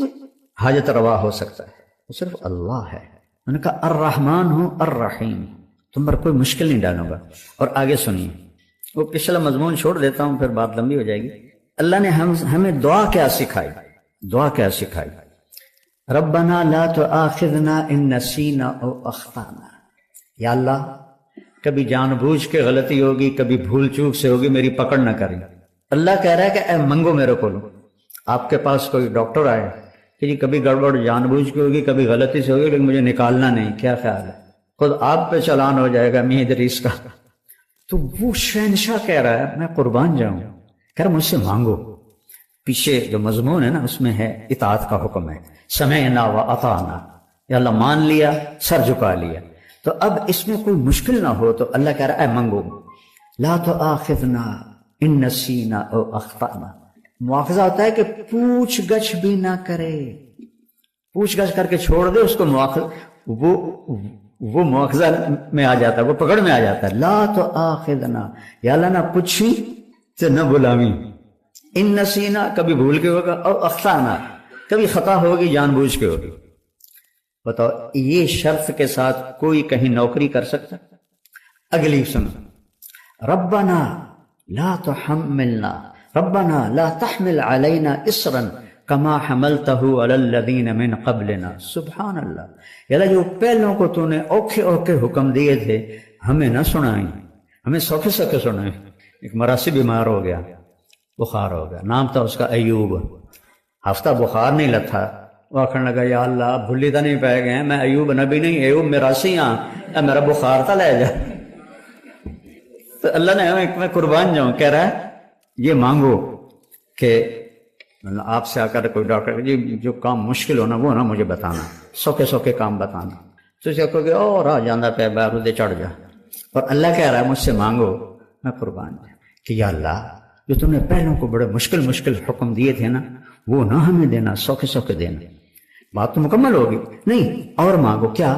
حاجت روا ہو سکتا ہے؟ وہ صرف اللہ ہے۔ میں نے کہا الرحمن ہوں الرحیم، تم پر کوئی مشکل نہیں ڈالوں گا۔ اور آگے سنیے، وہ پچھلا مضمون چھوڑ دیتا ہوں پھر بات لمبی ہو جائے گی۔ اللہ نے ہمیں دعا کیا سکھائی، دعا کیا سکھائی؟ ربنا لا تؤاخذنا ان نسینا او اخطانا، یا اللہ کبھی جان بوجھ کے غلطی ہوگی، کبھی بھول چوک سے ہوگی، میری پکڑ نہ کریں۔ اللہ کہہ رہا ہے کہ اے منگو میرے کو، آپ کے پاس کوئی ڈاکٹر آئے کہ جی کبھی گڑبڑ جان بوجھ کے ہوگی، کبھی غلطی سے ہوگی، لیکن مجھے نکالنا نہیں، کیا خیال ہے؟ خود آپ پہ چلان ہو جائے گا میاں ادریس کا۔ تو وہ شہنشاہ کہہ رہا ہے میں قربان جاؤں، کہہ رہا مجھ سے مانگو۔ پیچھے جو مضمون ہے نا اس میں ہے اطاعت کا حکم ہے، سمعنا و اطعنا، یا اللہ مان لیا، سر جھکا لیا۔ تو اب اس میں کوئی مشکل نہ ہو تو اللہ کہہ رہا ہے منگو، لا تؤاخذنا ان نسینا او اخطانا۔ مواخذہ ہوتا ہے کہ پوچھ گچھ بھی نہ کرے، پوچھ گچھ کر کے چھوڑ دے اس کو، وہ مواخذہ میں آ جاتا ہے، وہ پکڑ میں آ جاتا ہے۔ لا تؤاخذنا، یا اللہ نہ پوچھی تو نہ بلاویں، ان نسینا کبھی بھول کے ہوگا، اور اخطانا کبھی خطا ہوگی، جان بوجھ کے ہوگی۔ بتاؤ یہ شرط کے ساتھ کوئی کہیں نوکری کر سکتا؟ اگلی سنو، ربنا لا تحملنا، ربنا لا تحمل علینا اسرا کما حملتہ علی الذین من قبلنا۔ سبحان اللہ، یا جو پہلوں کو تو نے اوکھے اوکھے حکم دیے تھے ہمیں نہ سنائیں، ہمیں سوکھے سوکھے سنائیں۔ ایک مراسی بیمار ہو گیا، بخار ہو گیا، نام تھا اس کا ایوب، ہفتہ بخار نہیں لتھا، وہ آخر لگا یا اللہ بھلی تو نہیں پائے گئے، میں ایوب نبی نہیں، ایوب میراسی ہاں، میرا بخار تھا لے جا۔ تو اللہ نے ہمیں میں قربان جاؤں کہہ رہا ہے یہ مانگو کہ آپ سے آ کر کوئی ڈاکٹر جی جو کام مشکل ہونا وہ نا مجھے بتانا، سوکھے سوکھے کام بتانا، تو اسے کہو گے اور آ جانا پہ بارودے چڑھ جا. اور اللہ کہہ رہا ہے مجھ سے مانگو، میں قربان جاؤں کہ یا اللہ جو تم نے پہلوں کو بڑے مشکل مشکل حکم دیے تھے نا وہ نہ ہمیں دینا، سوکھے سوکھے دینا. بات تو مکمل ہوگی نہیں، اور مانگو کیا؟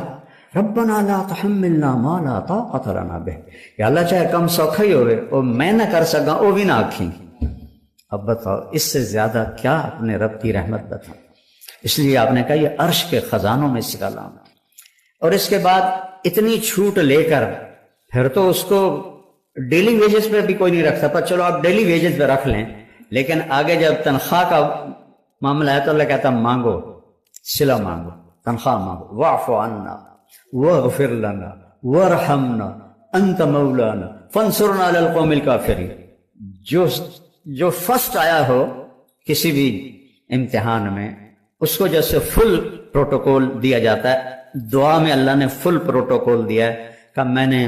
ربنا لا تحملنا ما لا طاقت لنا به، یا اللہ چاہے کم سوکھا ہی ہوئے اور میں نہ کر سکا وہ بھی نہ آکھیں. اب بتاؤ اس سے زیادہ کیا اپنے رب کی رحمت بتاؤ. اس لیے آپ نے کہا یہ عرش کے خزانوں میں سے کلام. اور اس کے بعد اتنی چھوٹ لے کر پھر تو اس کو ڈیلی ویجز پہ بھی کوئی نہیں رکھتا، پر چلو آپ ڈیلی ویجز پہ رکھ لیں، لیکن آگے جب تنخواہ کا معاملہ ہے تو اللہ کہتا مانگو، صلہ مانگو، تنخواہ مانگو. واعف عنا واغفر لنا وارحمنا انت مولانا فانصرنا علی القوم الکافرین. جو فرسٹ آیا ہو کسی بھی امتحان میں اس کو جیسے فل پروٹوکول دیا جاتا ہے، دعا میں اللہ نے فل پروٹوکول دیا ہے کہ میں نے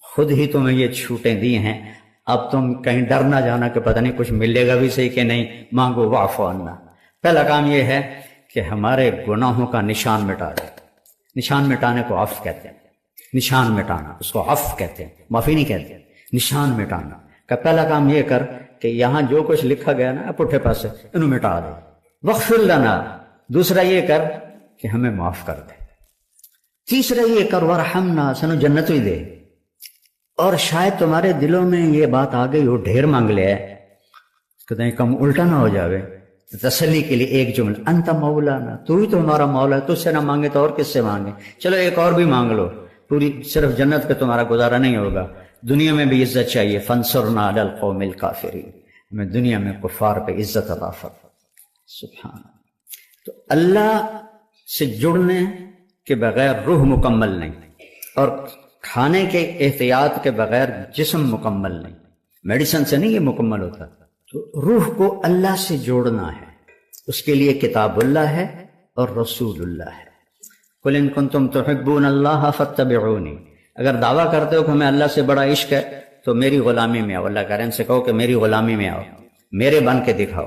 خود ہی تمہیں یہ چھوٹیں دی ہیں، اب تم کہیں ڈر نہ جانا کہ پتہ نہیں کچھ ملے گا بھی صحیح کہ نہیں. مانگو واعف عنا. پہلا کام یہ ہے کہ ہمارے گناہوں کا نشان مٹا دے. نشان مٹانے کو عفو کہتے ہیں. نشان مٹانا اس کو عفو کہتے ہیں، معافی نہیں کہتے. نشان مٹانا کا پہلا کام یہ کر کہ یہاں جو کچھ لکھا گیا نا پٹھے پاسے انہوں مٹا دے. واغفر لنا، دوسرا یہ کر کہ ہمیں معاف کر دے. تیسرا یہ کر ورحمنا، سنو جنت ہی دے. اور شاید تمہارے دلوں میں یہ بات آ گئی ہو ڈھیر مانگ لیا ہے، کہتے ہیں کم الٹا نہ ہو جاوے. تسلی کے لیے ایک جملہ انت مولانا، تو ہی تو ہمارا مولا ہے، تجھ سے نہ مانگے تو اور کس سے مانگے. چلو ایک اور بھی مانگ لو، پوری صرف جنت پہ تمہارا گزارا نہیں ہوگا، دنیا میں بھی عزت چاہیے. فانصرنا علی القوم الکافرین، ہمیں دنیا میں کفار پہ عزت عطا فرما. سبحان. تو اللہ سے جڑنے کے بغیر روح مکمل نہیں، اور کھانے کے احتیاط کے بغیر جسم مکمل نہیں. میڈیسن سے نہیں یہ مکمل ہوتا. تو روح کو اللہ سے جوڑنا ہے، اس کے لیے کتاب اللہ ہے اور رسول اللہ ہے. قل ان کنتم تحبون اللہ فاتبعونی، اگر دعویٰ کرتے ہو کہ ہمیں اللہ سے بڑا عشق ہے تو میری غلامی میں آؤ. اللہ کہہ رہے ہیں ان سے کہو کہ میری غلامی میں آؤ، میرے بن کے دکھاؤ.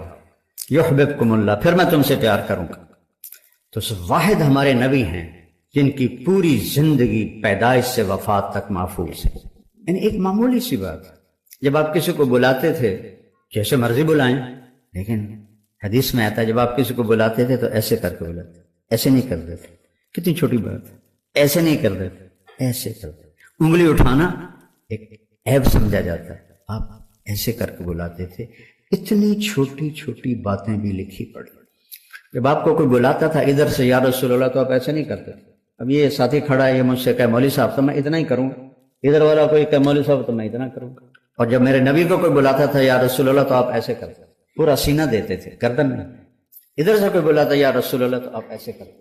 یحببکم اللہ، پھر میں تم سے پیار کروں گا. تو واحد ہمارے نبی ہیں جن کی پوری زندگی پیدائش سے وفات تک محفوظ ہے. یعنی ایک معمولی سی بات، جب آپ کسی کو بلاتے تھے جیسے مرضی بلائیں، لیکن حدیث میں آتا ہے جب آپ کسی کو بلاتے تھے تو ایسے کر کے بلاتے، ایسے نہیں کرتے تھے. کتنی چھوٹی بات، ایسے نہیں کرتے تھے، ایسے کرتے. انگلی اٹھانا ایک عیب سمجھا جاتا ہے، آپ ایسے کر کے بلاتے تھے. اتنی چھوٹی چھوٹی باتیں بھی لکھی پڑی. جب آپ کو کوئی بلاتا تھا ادھر سے یا رسول اللہ تو آپ ایسے نہیں کرتے تھے. اب یہ ساتھی کھڑا ہے، یہ مجھ سے کہے مولوی صاحب تو میں اتنا ہی کروں گا، ادھر والا کوئی کہے مولوی صاحب تو میں اتنا کروں گا. اور جب میرے نبی کو کوئی بلاتا تھا یا رسول اللہ تو آپ ایسے کرتے، پورا سینہ دیتے تھے، گردن نہیں. ادھر سے کوئی بلاتا یا رسول اللہ تو آپ ایسے کرتے.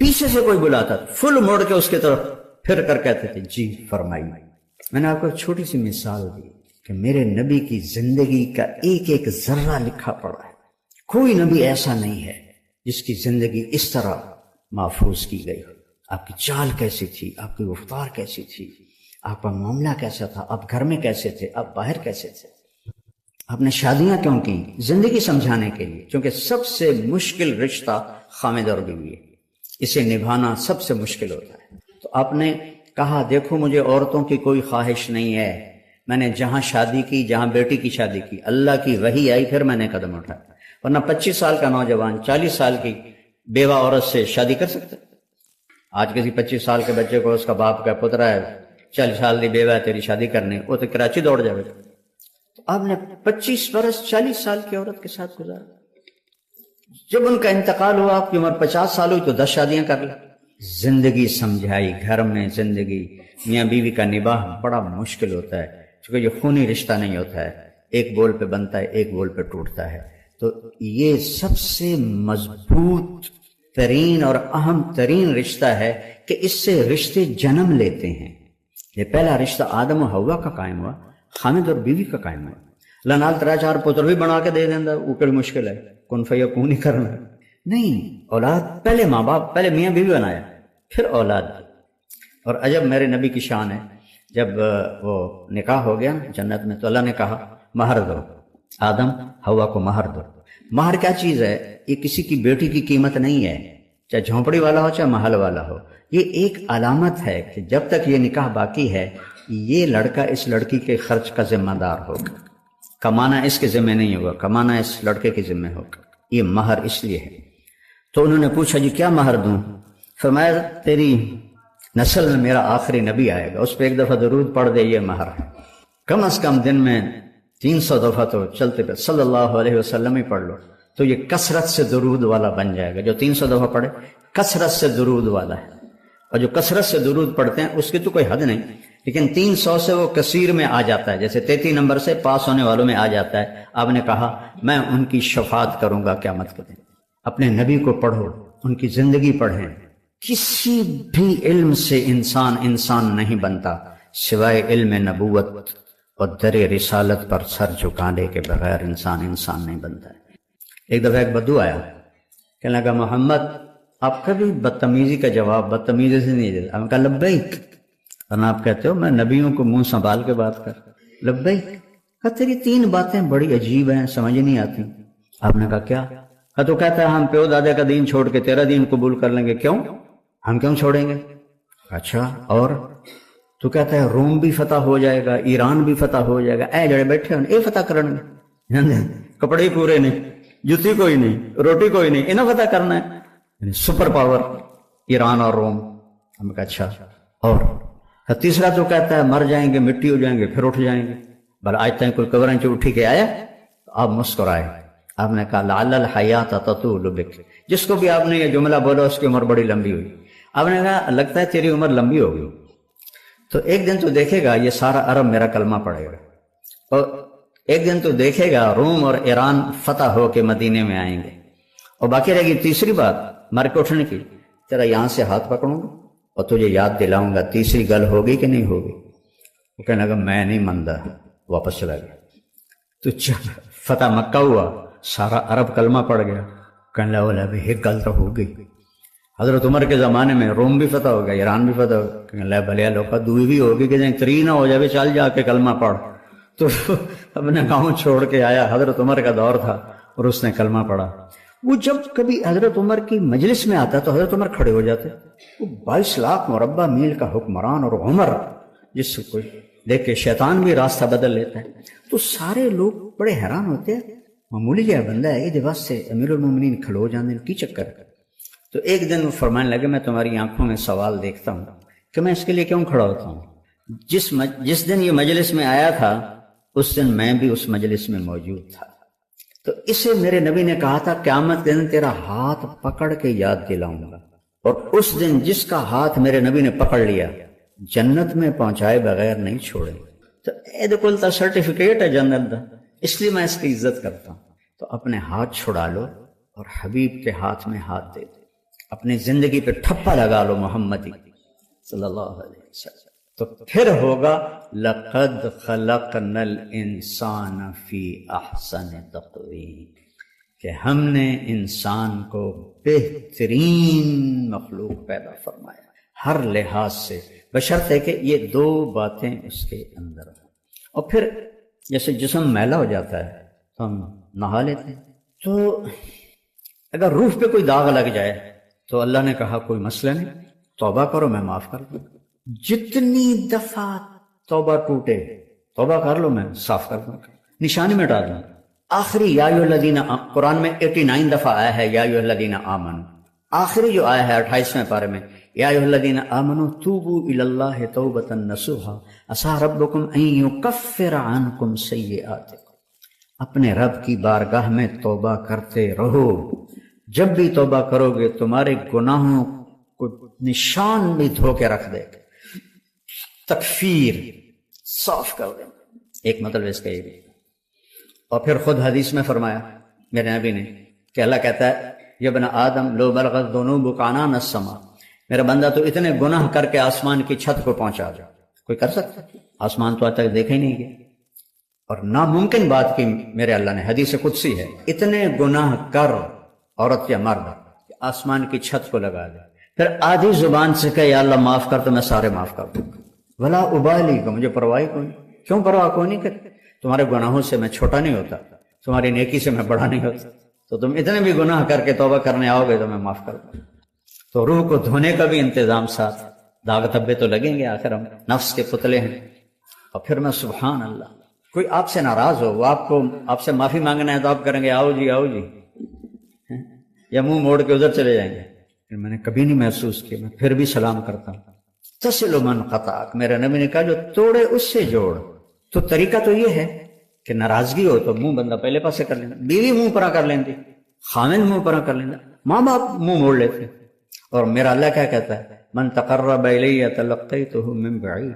پیچھے سے کوئی بلاتا فل موڑ کے اس کی طرف پھر کر کہتے تھے جی فرمائیے. میں نے آپ کو ایک چھوٹی سی مثال دی کہ میرے نبی کی زندگی کا ایک ایک ذرہ لکھا پڑا ہے. کوئی نبی ایسا نہیں ہے جس کی زندگی اس طرح محفوظ کی گئی ہو. آپ کی چال کیسی تھی، آپ کی رفتار کیسی تھی، آپ کا معاملہ کیسا تھا، آپ گھر میں کیسے تھے، آپ باہر کیسے تھے، آپ نے شادیاں کیوں کی، زندگی سمجھانے کے لیے. کیونکہ سب سے مشکل رشتہ خامد اور بیوی ہے، اسے نبھانا سب سے مشکل ہوتا ہے. تو آپ نے کہا دیکھو مجھے عورتوں کی کوئی خواہش نہیں ہے، میں نے جہاں شادی کی، جہاں بیٹی کی شادی کی، اللہ کی وحی آئی پھر میں نے قدم اٹھایا. ورنہ 25 سال کا نوجوان 40 سال کی بیوہ عورت سے شادی کر سکتا ہے؟ آج کسی 25 سال کے بچے کو اس کا باپ کا پترا ہے 40 سال کی بیوہ ہے تیری شادی کرنے، وہ تو کراچی دوڑ جائے گا. تو آپ نے 25 برس 40 سال کی عورت کے ساتھ گزارا. جب ان کا انتقال ہوا، آپ کی عمر 50 سال ہوئی تو 10 شادیاں کر لی. زندگی سمجھائی، گھر میں زندگی، میاں بیوی کا نباہ بڑا مشکل ہوتا ہے کیونکہ یہ خونی رشتہ نہیں ہوتا ہے، ایک بول پہ بنتا ہے ایک بول پہ ٹوٹتا ہے. تو یہ سب سے مضبوط ترین اور اہم ترین رشتہ ہے کہ اس سے رشتے جنم لیتے ہیں. یہ پہلا رشتہ آدم و حوا کا قائم ہوا، خامد اور بیوی کا قائم ہوا. اللہ نال 3-4 پتر بھی بنا کے دے دینا، وہ کڑی مشکل ہے، کن فیکون ہی کرنا نہیں. اولاد پہلے ماں باپ، پہلے میاں بیوی بنایا پھر اولاد. اور عجب میرے نبی کی شان ہے جب وہ نکاح ہو گیا جنت میں تو اللہ نے کہا مہر دو، آدم ہوا کو مہر دو۔ مہر کیا چیز ہے؟ یہ کسی کی بیٹی کی قیمت نہیں ہے، چاہے جھونپڑی والا ہو چاہے محل والا ہو، یہ ایک علامت ہے کہ جب تک یہ نکاح باقی ہے یہ لڑکا اس لڑکی کے خرچ کا ذمہ دار ہوگا، کمانا اس کے ذمہ نہیں ہوگا، کمانا اس لڑکے کے ذمہ ہوگا، یہ مہر اس لیے ہے۔ تو انہوں نے پوچھا جی کیا مہر دوں؟ فرمایا تیری نسل میں میرا آخری نبی آئے گا، اس پہ ایک دفعہ درود پڑھ دے، یہ مہر ہے۔ کم از کم دن میں 300 دفعہ تو چلتے پہ صلی اللہ علیہ وسلم ہی پڑھ لو تو یہ کثرت سے درود والا بن جائے گا۔ جو 300 دفعہ پڑھے کثرت سے درود والا ہے، اور جو کثرت سے درود پڑھتے ہیں اس کی تو کوئی حد نہیں، لیکن 300 سے وہ کثیر میں آ جاتا ہے، جیسے 33 نمبر سے پاس ہونے والوں میں آ جاتا ہے۔ آپ نے کہا میں ان کی شفاعت کروں گا قیامت کے دن۔ اپنے نبی کو پڑھو، ان کی زندگی پڑھیں۔ کسی بھی علم سے انسان نہیں بنتا سوائے علم نبوت اور در رسالت پر سر جھکانے کے بغیر انسان نہیں بنتا ہے۔ ایک دفعہ ایک بدو آیا، کہنے لگا محمد آپ کبھی بدتمیزی کا جواب بدتمیزی سے نہیں دیتا۔ ہم کہا لبیک، ورنہ آپ کہتے ہو میں نبیوں کو منہ سنبھال کے بات کر، لبیک۔ کہا تیری 3 باتیں بڑی عجیب ہیں، سمجھ نہیں آتی۔ آپ نے کہا کیا؟ کہا تو کہتا ہے ہم پیو دادے کا دین چھوڑ کے تیرا دین قبول کر لیں گے۔ کیوں؟ ہم کیوں چھوڑیں گے؟ اچھا اور؟ تو کہتا ہے روم بھی فتح ہو جائے گا، ایران بھی فتح ہو جائے گا، اے جڑے بیٹھے ہیں اے فتح کرن گے، کپڑے پورے نہیں، جوتی کوئی نہیں، روٹی کوئی نہیں، انہیں فتح کرنا ہے، یعنی سپر پاور ایران اور روم۔ ہم کہا اچھا اور؟ تیسرا تو کہتا ہے مر جائیں گے، مٹی ہو جائیں گے، پھر اٹھ جائیں گے۔ بل آج تک کوئی قبریں سے اٹھی کے آیا؟ آپ مسکرائے۔ آپ نے کہا لعل الحیات تطول بک، جس کو بھی آپ نے یہ جملہ بولا اس کی عمر بڑی لمبی ہوئی۔ آپ نے کہا لگتا ہے تیری عمر لمبی ہوگی، تو ایک دن تو دیکھے گا یہ سارا عرب میرا کلمہ پڑھے گا، اور ایک دن تو دیکھے گا روم اور ایران فتح ہو کے مدینے میں آئیں گے، اور باقی رہے گی تیسری بات مر کے اٹھنے کی، تیرا یہاں سے ہاتھ پکڑوں گا اور تجھے یاد دلاؤں گا، تیسری گل ہوگی کہ نہیں ہوگی؟ وہ کہنے لگا میں نہیں مانتا، واپس چلا گیا۔ تو فتح مکہ ہوا، سارا عرب کلمہ پڑ گیا، کہنے لگا ابھی ایک گل تو ہو گئی۔ حضرت عمر کے زمانے میں روم بھی فتح ہو گیا، ایران بھی فتح ہو گیا، کہنے لگا بھلیا لوکا دوئی بھی ہوگی کہ جائیں 3 نہ ہو جائے، چل جا کے کلمہ پڑھ۔ تو اپنے گاؤں چھوڑ کے آیا، حضرت عمر کا دور تھا اور اس نے کلمہ پڑھا۔ وہ جب کبھی حضرت عمر کی مجلس میں آتا تو حضرت عمر کھڑے ہو جاتے۔ وہ 22 لاکھ مربع میل کا حکمران اور عمر جس کو کوئی دیکھ کے شیطان بھی راستہ بدل لیتا ہے، تو سارے لوگ بڑے حیران ہوتے ہیں، معمولی جہاں بندہ ہے یہ دیواس سے امیر المومنین کھلو جانے کی چکر ہے۔ تو ایک دن وہ فرمانے لگے میں تمہاری آنکھوں میں سوال دیکھتا ہوں کہ میں اس کے لیے کیوں کھڑا ہوتا ہوں؟ جس دن یہ مجلس میں آیا تھا اس دن میں بھی اس مجلس میں موجود تھا، تو اسے میرے نبی نے کہا تھا قیامت کے دن تیرا ہاتھ پکڑ کے یاد دلاؤں گا، اور اس دن جس کا ہاتھ میرے نبی نے پکڑ لیا جنت میں پہنچائے بغیر نہیں چھوڑے۔ تو ایدکلتا سرٹیفکیٹ ہے جنت دا، اس لیے میں اس کی عزت کرتا ہوں۔ تو اپنے ہاتھ چھڑا لو اور حبیب کے ہاتھ میں ہاتھ دے دو، اپنی زندگی پہ ٹھپا لگا لو محمدی صلی اللہ علیہ وسلم، تو پھر ہوگا لقد خلقنا الانسان فی احسن تقویم، کہ ہم نے انسان کو بہترین مخلوق پیدا فرمایا ہر لحاظ سے، بشرط ہے کہ یہ 2 باتیں اس کے اندر ہوں۔ اور پھر جیسے جسم میلا ہو جاتا ہے تو ہم نہا لیتے ہیں، تو اگر روح پہ کوئی داغ لگ جائے تو اللہ نے کہا کوئی مسئلہ نہیں، توبہ کرو میں معاف کر دوں۔ جتنی دفعہ توبہ ٹوٹے توبہ کر لو میں صاف کر دوں، نشانی مٹا دوں۔ آخری یا ایھا الذین، قرآن میں 89 دفعہ آیا ہے یا ایھا الذین آمنوا، آخری جو آیا ہے 28ویں پارے میں یا ایھا الذین آمنوا توبوا الی اللہ توبۃ نصوحا عسیٰ ربکم ان یکفر عنکم سیئاتکم، اپنے رب کی بارگاہ میں توبہ کرتے رہو، جب بھی توبہ کرو گے تمہارے گناہوں کو نشان بھی دھو کے رکھ دے گا، تکفیر صاف کر دیں۔ ایک مطلب اس کا یہ بھی، اور پھر خود حدیث میں فرمایا میرے نبی نے کہ اللہ کہتا ہے یا ابن آدم لو بلغت ذنوبک عنان السماء، میرا بندہ تو اتنے گناہ کر کے آسمان کی چھت کو پہنچا جا، کوئی کر سکتا؟ آسمان تو آج تک دیکھا ہی نہیں گیا، اور ناممکن بات کی میرے اللہ نے، حدیث قدسی ہے، اتنے گناہ کر عورت یا مرد کہ آسمان کی چھت کو لگا دے، پھر آدھی زبان سے کہ یا اللہ معاف کر، تو میں سارے معاف کر دوں گا، ولا ابالی کا مجھے پرواہ کوئی نہیں. کیوں پرواہ کوئی نہیں کہ تمہارے گناہوں سے میں چھوٹا نہیں ہوتا، تمہاری نیکی سے میں بڑا نہیں ہوتا. تو تم اتنے بھی گناہ کر کے توبہ کرنے آؤ گے تو میں معاف کر دوں. تو روح کو دھونے کا بھی انتظام ساتھ، داغ دھبے تو لگیں گے، آخر ہم نفس کے پتلے ہیں. اور پھر میں سبحان اللہ، کوئی آپ سے ناراض ہو، وہ آپ سے معافی مانگنا ہے تو آپ کریں گے آؤ جی آؤ جی، یا منہ موڑ کے ادھر چلے جائیں گے. میں نے کبھی نہیں محسوس کیا، میں پھر بھی سلام کرتا ہوں. تصل من قطعک، میرے نبی نے کہا جو توڑے اس سے جوڑ. تو طریقہ تو یہ ہے کہ ناراضگی ہو تو منہ بندہ پہلے پاسے کر لینا، بیوی منہ پرا کر لیندی، خامن منہ پرا کر لینا، ماں باپ منہ موڑ لیتے. اور میرا اللہ کیا کہتا ہے، من تقرب الی تلقیتہ من بعید،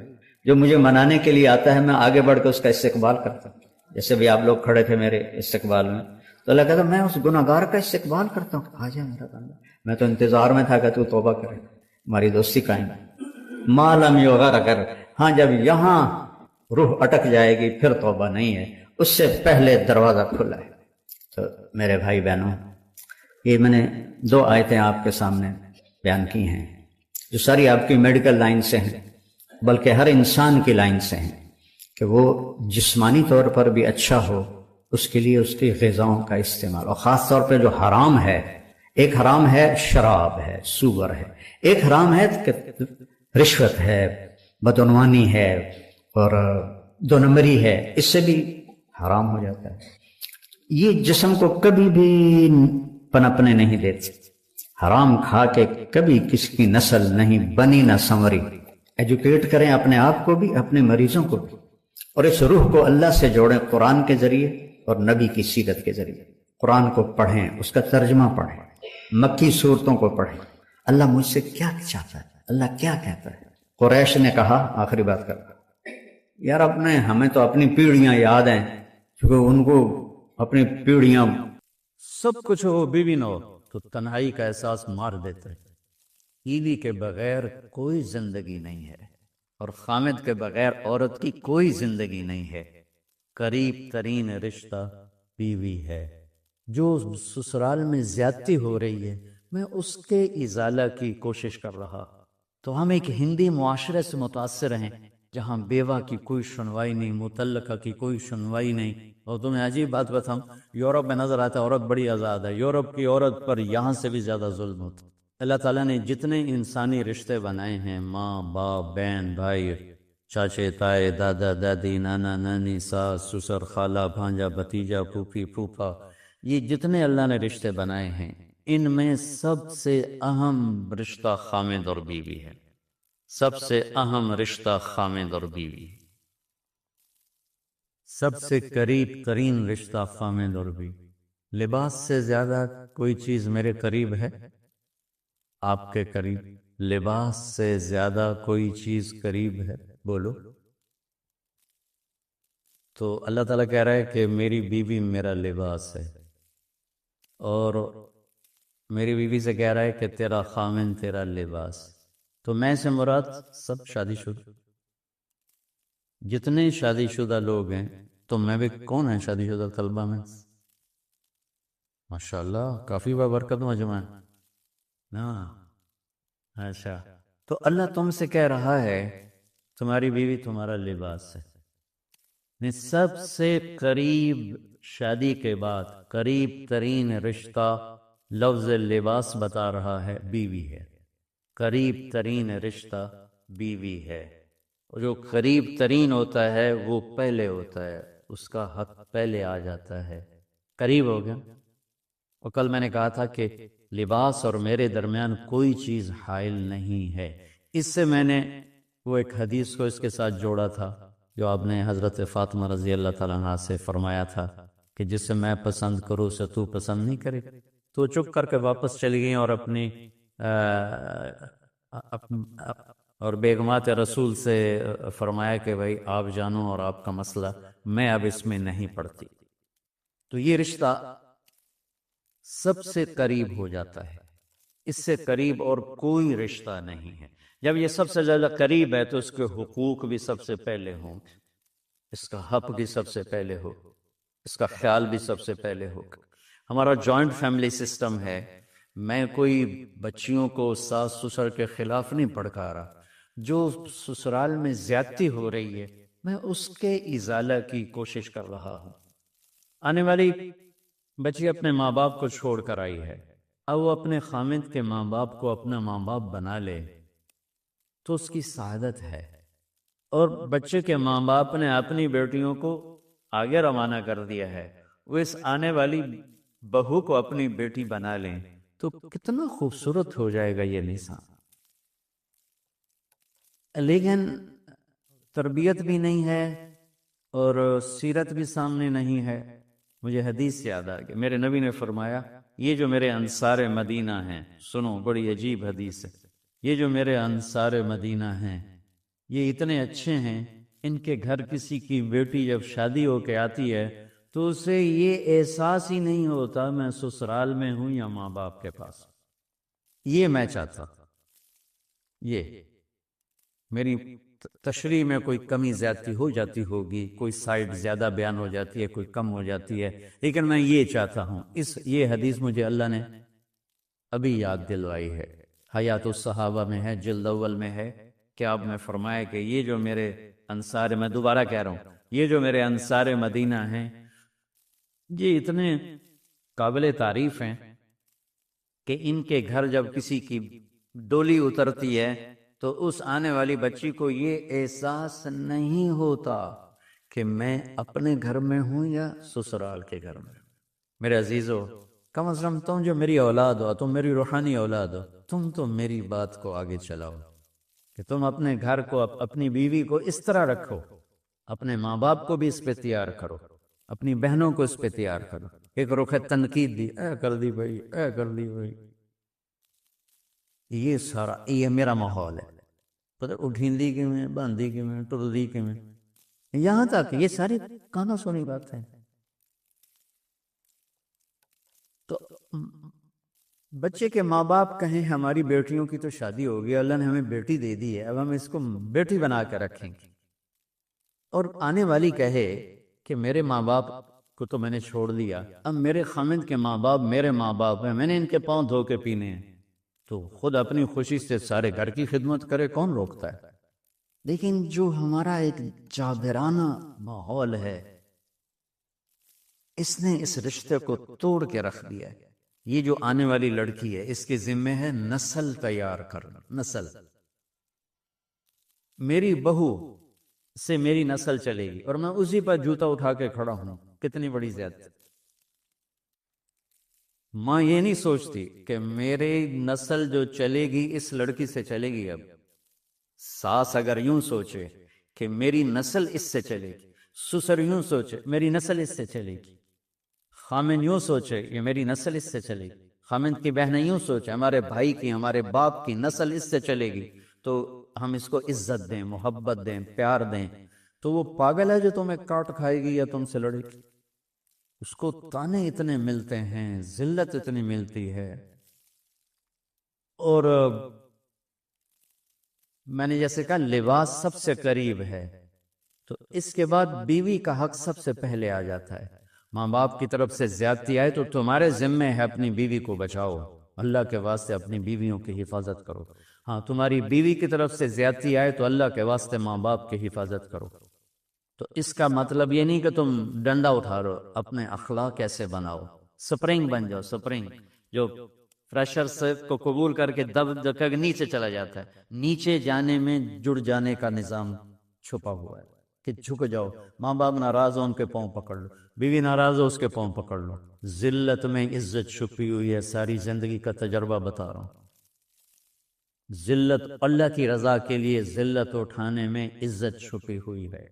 جو مجھے منانے کے لیے آتا ہے میں آگے بڑھ کے اس کا استقبال کرتا ہوں. جیسے بھی آپ لوگ کھڑے تھے میرے استقبال میں تو اللہ کہتا میں اس گناہ گار کا استقبال کرتا ہوں، آ جا میرا بندہ، میں تو انتظار میں تھا کہ تو توبہ کرے، ہماری دوستی قائم ہے. ما لم یغرغر، ہاں جب یہاں روح اٹک جائے گی پھر توبہ نہیں ہے، اس سے پہلے دروازہ کھلا ہے. تو میرے بھائی بہنوں، یہ میں نے 2 آیتیں آپ کے سامنے بیان کی ہیں جو ساری آپ کی میڈیکل لائن سے ہیں، بلکہ ہر انسان کی لائن سے ہیں، کہ وہ جسمانی طور پر بھی اچھا ہو، اس کے لیے اس کی غذاؤں کا استعمال. اور خاص طور پہ جو حرام ہے، ایک حرام ہے شراب ہے، سوگر ہے، ایک حرام ہے کہ رشوت ہے، بدعنوانی ہے، اور 2 نمبری ہے، اس سے بھی حرام ہو جاتا ہے. یہ جسم کو کبھی بھی پنپنے نہیں دیتے. حرام کھا کے کبھی کسی کی نسل نہیں بنی نہ سنوری. ایجوکیٹ کریں اپنے آپ کو بھی، اپنے مریضوں کو بھی، اور اس روح کو اللہ سے جوڑیں قرآن کے ذریعے اور نبی کی سیرت کے ذریعے. قرآن کو پڑھیں، اس کا ترجمہ پڑھیں، مکی صورتوں کو پڑھیں. اللہ مجھ سے کیا چاہتا ہے، اللہ کیا کہتا ہے. قریش نے کہا، آخری بات کرتا یار ہمیں تو اپنی پیڑیاں یاد ہیں، کیونکہ ان کو اپنی پیڑیاں سب کچھ ہو، بیوی نہ ہو تو تنہائی کا احساس مار دیتے. بیوی کے بغیر کوئی زندگی نہیں ہے، اور خامد کے بغیر عورت کی کوئی زندگی نہیں ہے. قریب ترین رشتہ بیوی ہے. جو سسرال میں زیادتی ہو رہی ہے میں اس کے ازالہ کی کوشش کر رہا. تو ہم ایک ہندی معاشرے سے متاثر ہیں جہاں بیوہ کی کوئی سنوائی نہیں، مطلقہ کی کوئی سنوائی نہیں. اور تمہیں عجیب بات بتاؤں، یورپ میں نظر آتا ہے عورت بڑی آزاد ہے، یورپ کی عورت پر یہاں سے بھی زیادہ ظلم ہوتا. اللہ تعالیٰ نے جتنے انسانی رشتے بنائے ہیں، ماں باپ، بہن بھائی، چاچے تائے، دادا دادی، نانا نانی، ساس سسر، خالہ بھانجا بھتیجا، پھوپھی پھوپھا، یہ جتنے اللہ نے رشتے بنائے ہیں ان میں سب سے اہم رشتہ خامد اور بیوی ہے. سب سے اہم رشتہ خامد اور بیوی، سب سے قریب ترین رشتہ خامد اور بیوی. لباس سے زیادہ کوئی چیز میرے قریب ہے؟ آپ کے قریب لباس سے زیادہ کوئی چیز قریب ہے؟ بولو. تو اللہ تعالیٰ کہہ رہا ہے کہ میری بیوی میرا لباس ہے، اور میری بیوی سے کہہ رہا ہے کہ تیرا خامن تیرا لباس. تو میں سے مراد سب شادی شدہ، جتنے شادی شدہ لوگ ہیں. تو میں بھی کون ہیں شادی شدہ طلبہ میں؟ ماشاءاللہ کافی بابرکت مجمع ہے نا. اچھا، تو اللہ تم سے کہہ رہا ہے تمہاری بیوی تمہارا لباس ہے. سب سے قریب شادی کے بعد قریب ترین رشتہ لفظ لباس بتا رہا ہے بیوی ہے. قریب ترین رشتہ بیوی ہے. جو قریب ترین ہوتا ہے وہ پہلے ہوتا ہے، اس کا حق پہلے آ جاتا ہے. قریب ہو گیا. اور کل میں نے کہا تھا کہ لباس اور میرے درمیان کوئی چیز حائل نہیں ہے. اس سے میں نے وہ ایک حدیث کو اس کے ساتھ جوڑا تھا جو آپ نے حضرت فاطمہ رضی اللہ تعالیٰ عنہ سے فرمایا تھا کہ جس سے میں پسند کروں اسے تو پسند نہیں کرے. تو چپ کر کے واپس چلی گئیں اور اپنی اور بیگمات رسول سے فرمایا کہ بھائی آپ جانو اور آپ کا مسئلہ، میں اب اس میں نہیں پڑتی. تو یہ رشتہ سب سے قریب ہو جاتا ہے، اس سے قریب اور کوئی رشتہ نہیں ہے. جب یہ سب سے زیادہ قریب ہے تو اس کے حقوق بھی سب سے پہلے ہوں، اس کا حق بھی سب سے پہلے ہو، اس کا خیال بھی سب سے پہلے ہو. ہمارا جوائنٹ فیملی سسٹم ہے. میں کوئی بچیوں کو ساس سسر کے خلاف نہیں پڑکا رہا، جو سسرال میں زیادتی ہو رہی ہے میں اس کے ازالہ کی کوشش کر رہا ہوں۔ آنے والی بچی اپنے ماں باپ کو چھوڑ کر آئی ہے، اب وہ اپنے خامد کے ماں باپ کو اپنا ماں باپ بنا لے تو اس کی سعادت ہے، اور بچے کے ماں باپ نے اپنی بیٹیوں کو آگے روانہ کر دیا ہے، وہ اس آنے والی بہو کو اپنی بیٹی بنا لیں تو کتنا خوبصورت ہو جائے گا یہ نظام۔ لیکن تربیت بھی نہیں ہے اور سیرت بھی سامنے نہیں ہے۔ مجھے حدیث یاد آ گیا، میرے نبی نے فرمایا یہ جو میرے انصار مدینہ ہیں، سنو بڑی عجیب حدیث ہے، یہ جو میرے انصار مدینہ ہیں یہ اتنے اچھے ہیں، ان کے گھر کسی کی بیٹی جب شادی ہو کے آتی ہے تو اسے یہ احساس ہی نہیں ہوتا میں سسرال میں ہوں یا ماں باپ کے پاس۔ یہ میں چاہتا، یہ میری تشریح میں کوئی کمی زیادتی ہو جاتی ہوگی، کوئی سائڈ زیادہ بیان ہو جاتی ہے، کوئی کم ہو جاتی ہے، لیکن میں یہ چاہتا ہوں۔ یہ حدیث مجھے اللہ نے ابھی یاد دلوائی ہے، حیات الصحابہ میں ہے، جلد اول میں ہے، کہ آپ نے فرمایا کہ یہ جو میرے انصار، میں دوبارہ کہہ رہا ہوں، یہ جو میرے انصار مدینہ ہیں یہ اتنے قابل تعریف ہیں کہ ان کے گھر جب کسی کی ڈولی اترتی ہے تو اس آنے والی بچی کو یہ احساس نہیں ہوتا کہ میں اپنے گھر میں ہوں یا سسرال کے گھر میں۔ میرے عزیزو، کم از کم تم جو میری اولاد ہو، تم میری روحانی اولاد ہو، تم تو میری بات کو آگے چلاؤ کہ تم اپنے گھر کو، اپنی بیوی کو اس طرح رکھو، اپنے ماں باپ کو بھی اس پہ تیار کرو، اپنی بہنوں کو اس پہ تیار کرو۔ ایک رخ تنقید دی، اے کر دی بھائی، اے کر دی بھائی، یہ سارا یہ میرا ماحول ہے، پتہ اٹھیندی کی میں، باندھی کی میں، ٹردی کی میں، یہاں تک یہ ساری کہنا سنی بات ہے۔ تو بچے کے ماں باپ کہیں ہماری بیٹیوں کی تو شادی ہو گئی، اللہ نے ہمیں بیٹی دے دی ہے، اب ہم اس کو بیٹی بنا کے رکھیں گے، اور آنے والی کہے کہ میرے ماں باپ کو تو میں نے چھوڑ دیا، اب میرے خامد کے ماں باپ میرے ماں باپ ہیں، میں نے ان کے پاؤں دھو کے پینے ہیں، تو خود اپنی خوشی سے سارے گھر کی خدمت کرے، کون روکتا ہے؟ لیکن جو ہمارا ایک جابرانہ ماحول ہے اس نے اس رشتے کو توڑ کے رکھ دیا ہے۔ یہ جو آنے والی لڑکی ہے اس کے ذمے ہے نسل تیار کرنا، نسل۔ میری بہو سے میری نسل چلے گی اور میں اسی پر جوتا اٹھا کے کھڑا ہوں، کتنی بڑی زیادتی۔ ماں یہ نہیں سوچتی کہ میری نسل جو چلے گی اس لڑکی سے چلے گی۔ اب ساس اگر یوں سوچے کہ میری نسل اس سے چلے گی، سسر یوں سوچے میری نسل اس سے چلے گی، خامن یوں سوچے یہ میری نسل اس سے چلے گی، خامن کی بہنیں یوں سوچے ہمارے بھائی کی، ہمارے باپ کی نسل اس سے چلے گی، تو ہم اس کو عزت دیں، محبت دیں، پیار دیں، تو وہ پاگل ہے جو تمہیں کاٹ کھائے گی یا تم سے لڑے گی۔ اس کو تانے اتنے ملتے ہیں، ذلت اتنی ملتی ہے۔ اور میں نے جیسے کہا لباس سب سے قریب ہے، تو اس کے بعد بیوی کا حق سب سے پہلے آ جاتا ہے۔ ماں باپ کی طرف سے زیادتی آئے تو تمہارے ذمے ہے اپنی بیوی کو بچاؤ، اللہ کے واسطے اپنی بیویوں کی حفاظت کرو۔ ہاں تمہاری بیوی کی طرف سے زیادتی آئے تو اللہ کے واسطے ماں باپ کی حفاظت کرو۔ تو اس کا مطلب یہ نہیں کہ تم ڈنڈا اٹھا رہو، اپنے اخلاق کیسے بناؤ، سپرنگ بن جاؤ، سپرنگ جو فریشر سے کو قبول کر کے دب کر نیچے چلا جاتا ہے، نیچے جانے میں جڑ جانے کا نظام چھپا ہوا ہے کہ جھک جاؤ، ماں باپ ناراض ہو ان کے پاؤں پکڑ لو، بیوی ناراض ہو اس کے پاؤں پکڑ لو۔ ذلت میں عزت چھپی ہوئی ہے، ساری زندگی کا تجربہ بتا رہا ہوں۔ ذلت، اللہ کی رضا کے لیے ذلت اٹھانے میں عزت چھپی ہوئی ہے۔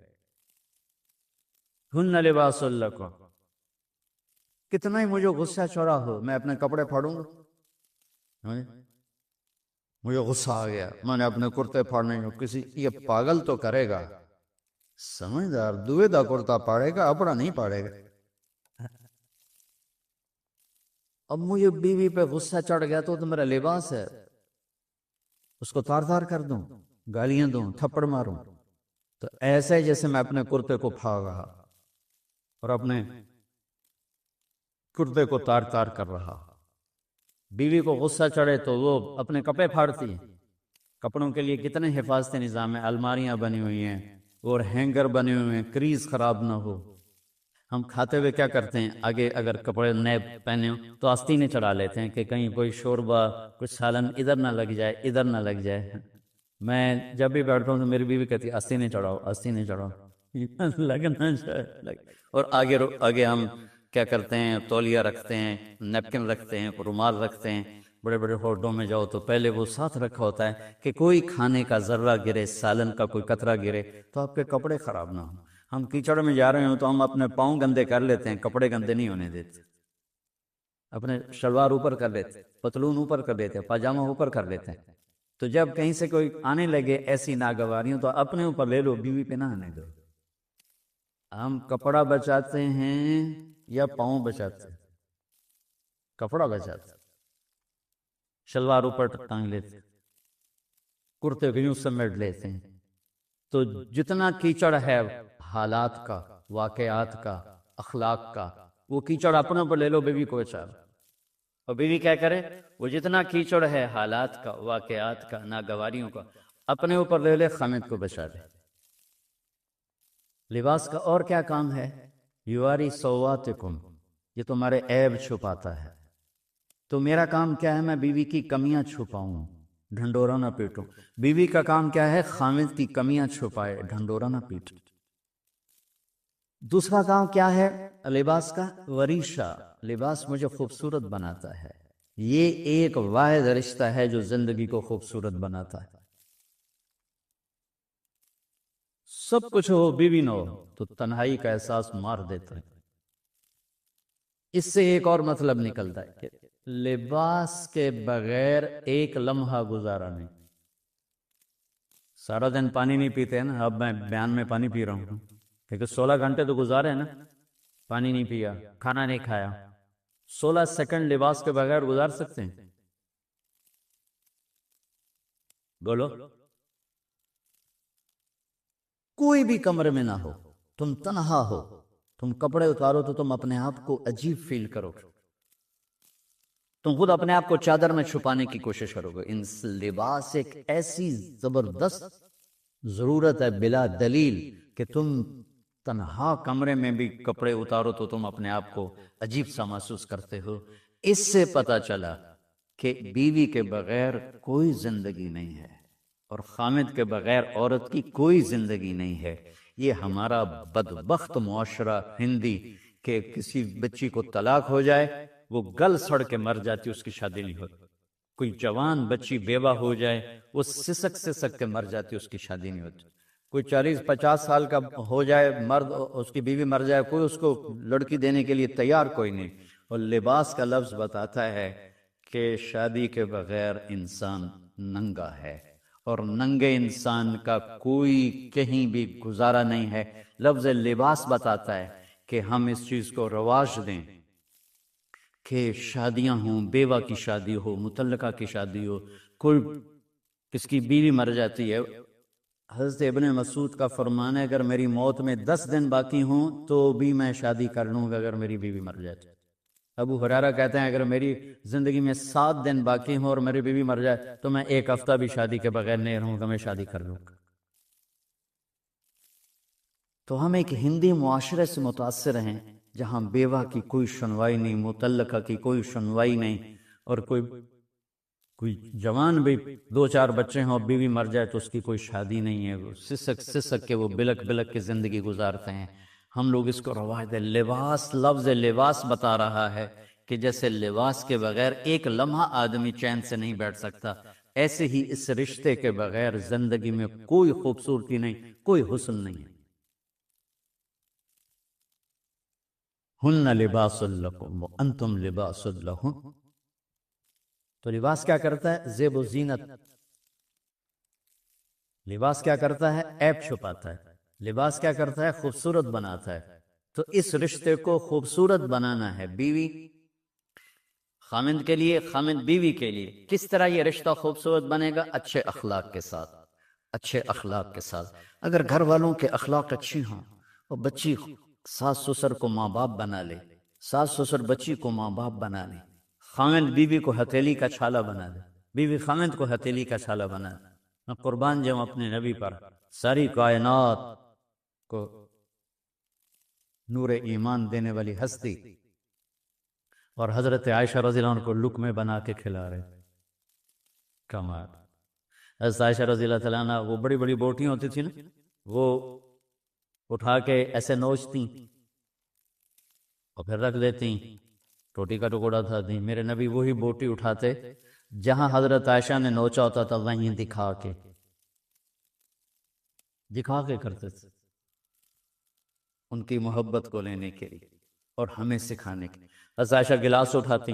ہن لباس لکم، کتنا ہی مجھے غصہ چڑھا ہو میں اپنے کپڑے پھاڑوں گا، مجھے غصہ آ گیا میں نے اپنے کرتے پھاڑنے، کسی یہ پاگل تو کرے گا، سمجھدار دوے دا کرتا پاڑے گا، اپنا نہیں پاڑے گا۔ اب مجھے بیوی پہ غصہ چڑھ گیا تو میرا لباس ہے، اس کو تار تار کر دوں، گالیاں دوں، تھپڑ ماروں، تو ایسے جیسے میں اپنے کرتے کو پھاڑ رہا اور اپنے کرتے کو تار تار کر رہا۔ بیوی کو غصہ چڑھے تو وہ اپنے کپڑے پھاڑتی ہے، کپڑوں کے لیے کتنے حفاظتی نظام ہیں، الماریاں بنی ہوئی ہیں اور ہینگر بنے ہوئے ہیں، کریز خراب نہ ہو۔ ہم کھاتے ہوئے کیا کرتے ہیں، آگے اگر کپڑے نئے پہنے ہوں تو آستینیں چڑھا لیتے ہیں کہ کہیں کوئی شوربہ کچھ سالن ادھر نہ لگ جائے، ادھر نہ لگ جائے۔ میں جب بھی بیٹھتا ہوں تو میری بیوی کہتی ہے آستینیں چڑھاؤ، آستینیں چڑھاؤ، لگنا چاہے۔ اور آگے ہم کیا کرتے ہیں، تولیہ رکھتے ہیں، نیپکن رکھتے ہیں، رومال رکھتے ہیں۔ بڑے بڑے ہوٹلوں میں جاؤ تو پہلے وہ ساتھ رکھا ہوتا ہے کہ کوئی کھانے کا ذرہ گرے، سالن کا کوئی قطرہ گرے تو آپ کے کپڑے خراب نہ ہوں۔ ہم کیچڑ میں جا رہے ہوں تو ہم اپنے پاؤں گندے کر لیتے ہیں، کپڑے گندے نہیں ہونے دیتے۔ اپنے شلوار اوپر کر لیتے ہیں، پتلون اوپر کر لیتے ہیں، پاجامہ اوپر کر لیتے ہیں۔ تو جب کہیں سے کوئی آنے لگے ایسی ناگواریوں تو اپنے اوپر لے لو، بیوی پہ نہ آنے دو۔ ہم کپڑا بچاتے ہیں یا پاؤں بچاتے ہیں؟ کپڑا بچاتے ہیں، شلوار اوپر ٹانگ لیتے ہیں، کرتے کو یوں سمیٹ لیتے ہیں۔ تو جتنا کیچڑ ہے حالات کا، واقعات کا، اخلاق کا، وہ کیچڑ اپنے اوپر لے لو، بیوی کو بچا لو۔ اور بیوی کیا کرے، وہ جتنا کیچڑ ہے حالات کا، واقعات کا، ناگواریوں کا، اپنے اوپر لے لے، خامد کو بچا لے۔ لباس کا اور کیا کام ہے، یواری سواتکم، یہ تمہارے عیب چھپاتا ہے۔ تو میرا کام کیا ہے، میں بیوی کی کمیاں چھپاؤں، ڈھنڈورا نہ پیٹوں۔ بیوی کا کام کیا ہے، خامد کی کمیاں چھپائے، ڈھنڈورا نہ پیٹے۔ دوسرا کام کیا ہے لباس کا، وریشہ، لباس مجھے خوبصورت بناتا ہے۔ یہ ایک واحد رشتہ ہے جو زندگی کو خوبصورت بناتا ہے۔ سب کچھ ہو، بیوی نہ ہو تو تنہائی کا احساس مار دیتا ہے۔ اس سے ایک اور مطلب نکلتا ہے کہ لباس کے بغیر ایک لمحہ گزارا نہیں۔ سارا دن پانی نہیں پیتے ہیں نا، اب میں بیان میں پانی پی رہا ہوں کیونکہ 16 گھنٹے تو گزارے ہیں نا، پانی نہیں پیا، کھانا نہیں کھایا، 16 سیکنڈ لباس کے بغیر گزار سکتے ہیں؟ بولو۔ کوئی بھی کمرے میں نہ ہو، تم تنہا ہو، تم کپڑے اتارو تو تم اپنے آپ کو عجیب فیل کرو گے، تم خود اپنے آپ کو چادر میں چھپانے کی کوشش کرو گے۔ ان لباس ایک ایسی زبردست ضرورت ہے بلا دلیل کہ تم تنہا کمرے میں بھی کپڑے اتارو تو تم اپنے آپ کو عجیب سا محسوس کرتے ہو۔ اس سے پتہ چلا کہ بیوی کے بغیر کوئی زندگی نہیں ہے اور خامد کے بغیر عورت کی کوئی زندگی نہیں ہے۔ یہ ہمارا بدبخت معاشرہ ہندی کہ کسی بچی کو طلاق ہو جائے وہ گل سڑ کے مر جاتی، اس کی شادی نہیں ہوتی۔ کوئی جوان بچی بیوہ ہو جائے وہ سسک سسک کے مر جاتی، اس کی شادی نہیں ہوتی۔ کوئی 40-50 سال کا ہو جائے مرد، اس کی بیوی مر جائے، کوئی اس کو لڑکی دینے کے لیے تیار کوئی نہیں۔ اور لباس کا لفظ بتاتا ہے کہ شادی کے بغیر انسان ننگا ہے اور ننگے انسان کا کوئی کہیں بھی گزارا نہیں ہے۔ لفظ لباس بتاتا ہے کہ ہم اس چیز کو رواج دیں کہ شادیاں ہوں، بیوہ کی شادی ہو، مطلقہ کی شادی ہو، کوئی کس کی بیوی مر جاتی ہے۔ حضرت ابن مسعود کا فرمان ہے اگر میری موت میں 10 دن باقی ہوں تو بھی میں شادی کر لوں گا اگر میری بیوی مر جاتی۔ ابو ہریرہ کہتے ہیں اگر میری زندگی میں 7 دن باقی ہوں اور میری بیوی مر جائے تو میں 1 ہفتہ بھی شادی کے بغیر نہیں رہوں گا، میں شادی کر لوں گا۔ تو ہم ایک ہندی معاشرے سے متاثر ہیں جہاں بیوہ کی کوئی سنوائی نہیں، مطلقہ کی کوئی سنوائی نہیں، اور کوئی جوان بھی 2-4 بچے ہوں اور بیوی مر جائے تو اس کی کوئی شادی نہیں ہے، وہ سسک کے وہ بلک بلک کے زندگی گزارتے ہیں۔ ہم لوگ اس کو رواج دے۔ لباس، لفظ لباس بتا رہا ہے کہ جیسے لباس کے بغیر ایک لمحہ آدمی چین سے نہیں بیٹھ سکتا، ایسے ہی اس رشتے کے بغیر زندگی میں کوئی خوبصورتی نہیں، کوئی حسن نہیں ہے۔ ہن لباس لکم وانتم لباس لہن۔ تو لباس کیا کرتا ہے؟ زیب و زینت۔ لباس کیا کرتا ہے؟ عیب چھپاتا ہے۔ لباس کیا کرتا ہے؟ خوبصورت بناتا ہے۔ تو اس رشتے کو خوبصورت بنانا ہے، بیوی خامند کے لیے، خامند بیوی کے لیے۔ کس طرح یہ رشتہ خوبصورت بنے گا؟ اچھے اخلاق کے ساتھ، اچھے اخلاق کے ساتھ۔ اگر گھر والوں کے اخلاق اچھی ہوں اور بچی ساس سسر کو ماں باپ بنا لے، ساس سسر بچی کو ماں باپ بنا لے، خامند بیوی کو ہتھیلی کا چھالا بنا دے، بیوی خامند کو ہتھیلی کا چھالا بنا دے، میں قربان جاؤں اپنے نبی پر، ساری کائنات کو نور ایمان دینے والی ہستی، اور حضرت عائشہ رضی اللہ عنہ کو لقمے بنا کے کھلا رہے. کمال. حضرت عائشہ رضی اللہ تعالیٰ عنہ وہ بڑی بڑی بوٹیاں ہوتی تھی نا، وہ اٹھا کے ایسے نوچتی اور پھر رکھ دیتی، روٹی کا ٹکڑا تھا دی. میرے نبی وہی بوٹی اٹھاتے جہاں حضرت عائشہ نے نوچا ہوتا تھا، وہیں دکھا کے کرتے تھے، ان کی محبت کو لینے کے لیے اور ہمیں سکھانے کے لیے. حضرت عائشہ گلاس اٹھاتی،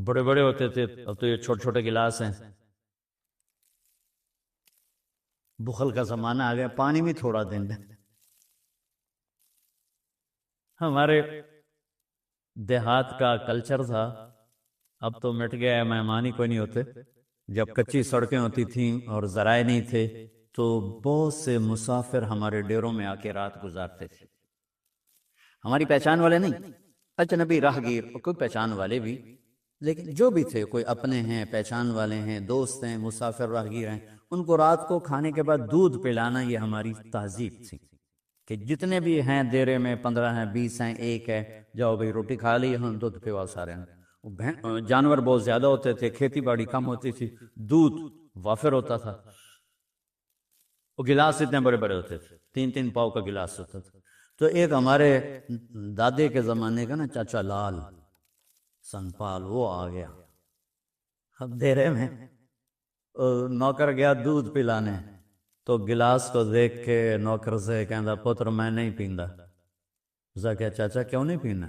بڑے بڑے ہوتے تھے، اب تو یہ چھوٹے چھوٹے گلاس ہیں. بخل کا زمانہ آ گیا، پانی بھی تھوڑا دیں. ہمارے دیہات کا کلچر تھا، اب تو مٹ گیا ہے، مہمان ہی کوئی نہیں ہوتے. جب کچی سڑکیں ہوتی تھیں اور ذرائع نہیں تھے تو بہت سے مسافر ہمارے ڈیروں میں آ کے رات گزارتے تھے. ہماری پہچان والے نہیں، اجنبی راہگیر، اور کوئی پہچان والے بھی، لیکن جو بھی تھے، کوئی اپنے ہیں، پہچان والے ہیں، دوست ہیں، مسافر راہگیر ہیں، ان کو رات کو کھانے کے بعد دودھ پلانا یہ ہماری تہذیب تھی کہ جتنے بھی ہیں دیرے میں 15 ہیں، 20 ہیں، 1 ہے، جاؤ بھائی روٹی کھا لی، ہم دودھ پیوا سارے ہیں. جانور بہت زیادہ ہوتے تھے، کھیتی باڑی کم ہوتی تھی، دودھ وافر ہوتا تھا. وہ گلاس اتنے بڑے بڑے ہوتے تھے، 3 پاؤ کا گلاس ہوتا تھا. تو ایک ہمارے دادے کے زمانے کا نا چاچا لال سنپال، وہ آ گیا. اب دیرے میں نوکر گیا دودھ پلانے، تو گلاس کو دیکھ کے نوکر سے کہندا پتر میں نہیں پیندا. اسا کہا چاچا کیوں نہیں پینا؟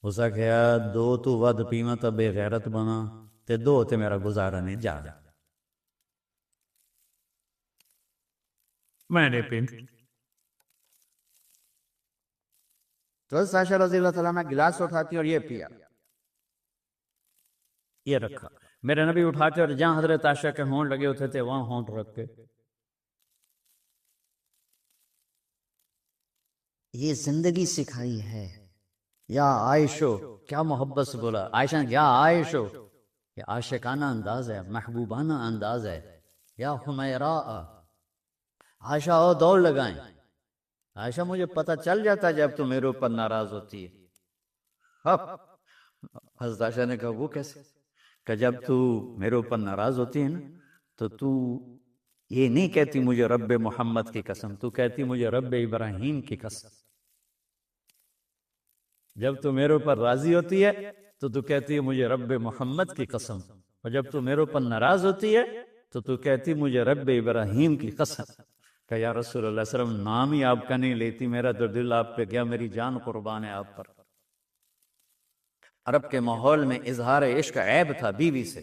اسا کہا 2 تو ود پیواں تا بے غیرت بنا، تے 2 تے میرا گزارا نہیں جا رہا، میں نہیں پیندا. تو عائشہ رضی اللہ تعالیٰ عنہ گلاس اٹھاتی اور یہ پیا، یہ رکھا. میرے نبی اٹھاتے اور جہاں حضرت عائشہ کے ہونٹ لگے ہوتے تھے وہاں ہونٹ رکھ کے. یہ زندگی سکھائی ہے. یا عائشو، کیا محبت سے بولا عائشہ نے، یا عائشو، یہ عاشقانہ انداز ہے، محبوبانہ انداز ہے. یا حمیراء، عائشہ او دوڑ لگائیں. عائشہ مجھے پتہ چل جاتا جب تو میرے اوپر ناراض ہوتی ہے. حضرت عائشہ نے کہا وہ کیسے؟ کہ جب تو میرے اوپر ناراض ہوتی ہے نا تو یہ نہیں کہتی مجھے رب محمد کی قسم، تو کہتی مجھے رب ابراہیم کی قسم. جب تو میرے اوپر راضی ہوتی ہے تو کہتی ہے مجھے رب محمد کی قسم، اور جب تو میرے اوپر ناراض ہوتی ہے تو کہتی مجھے رب ابراہیم کی قسم. کہ یا رسول اللہ صلی اللہ علیہ وسلم نام ہی آپ کا نہیں لیتی، میرا دل آپ پہ گیا، میری جان قربان ہے آپ پر. عرب کے ماحول میں اظہار عشق عیب تھا بیوی سے.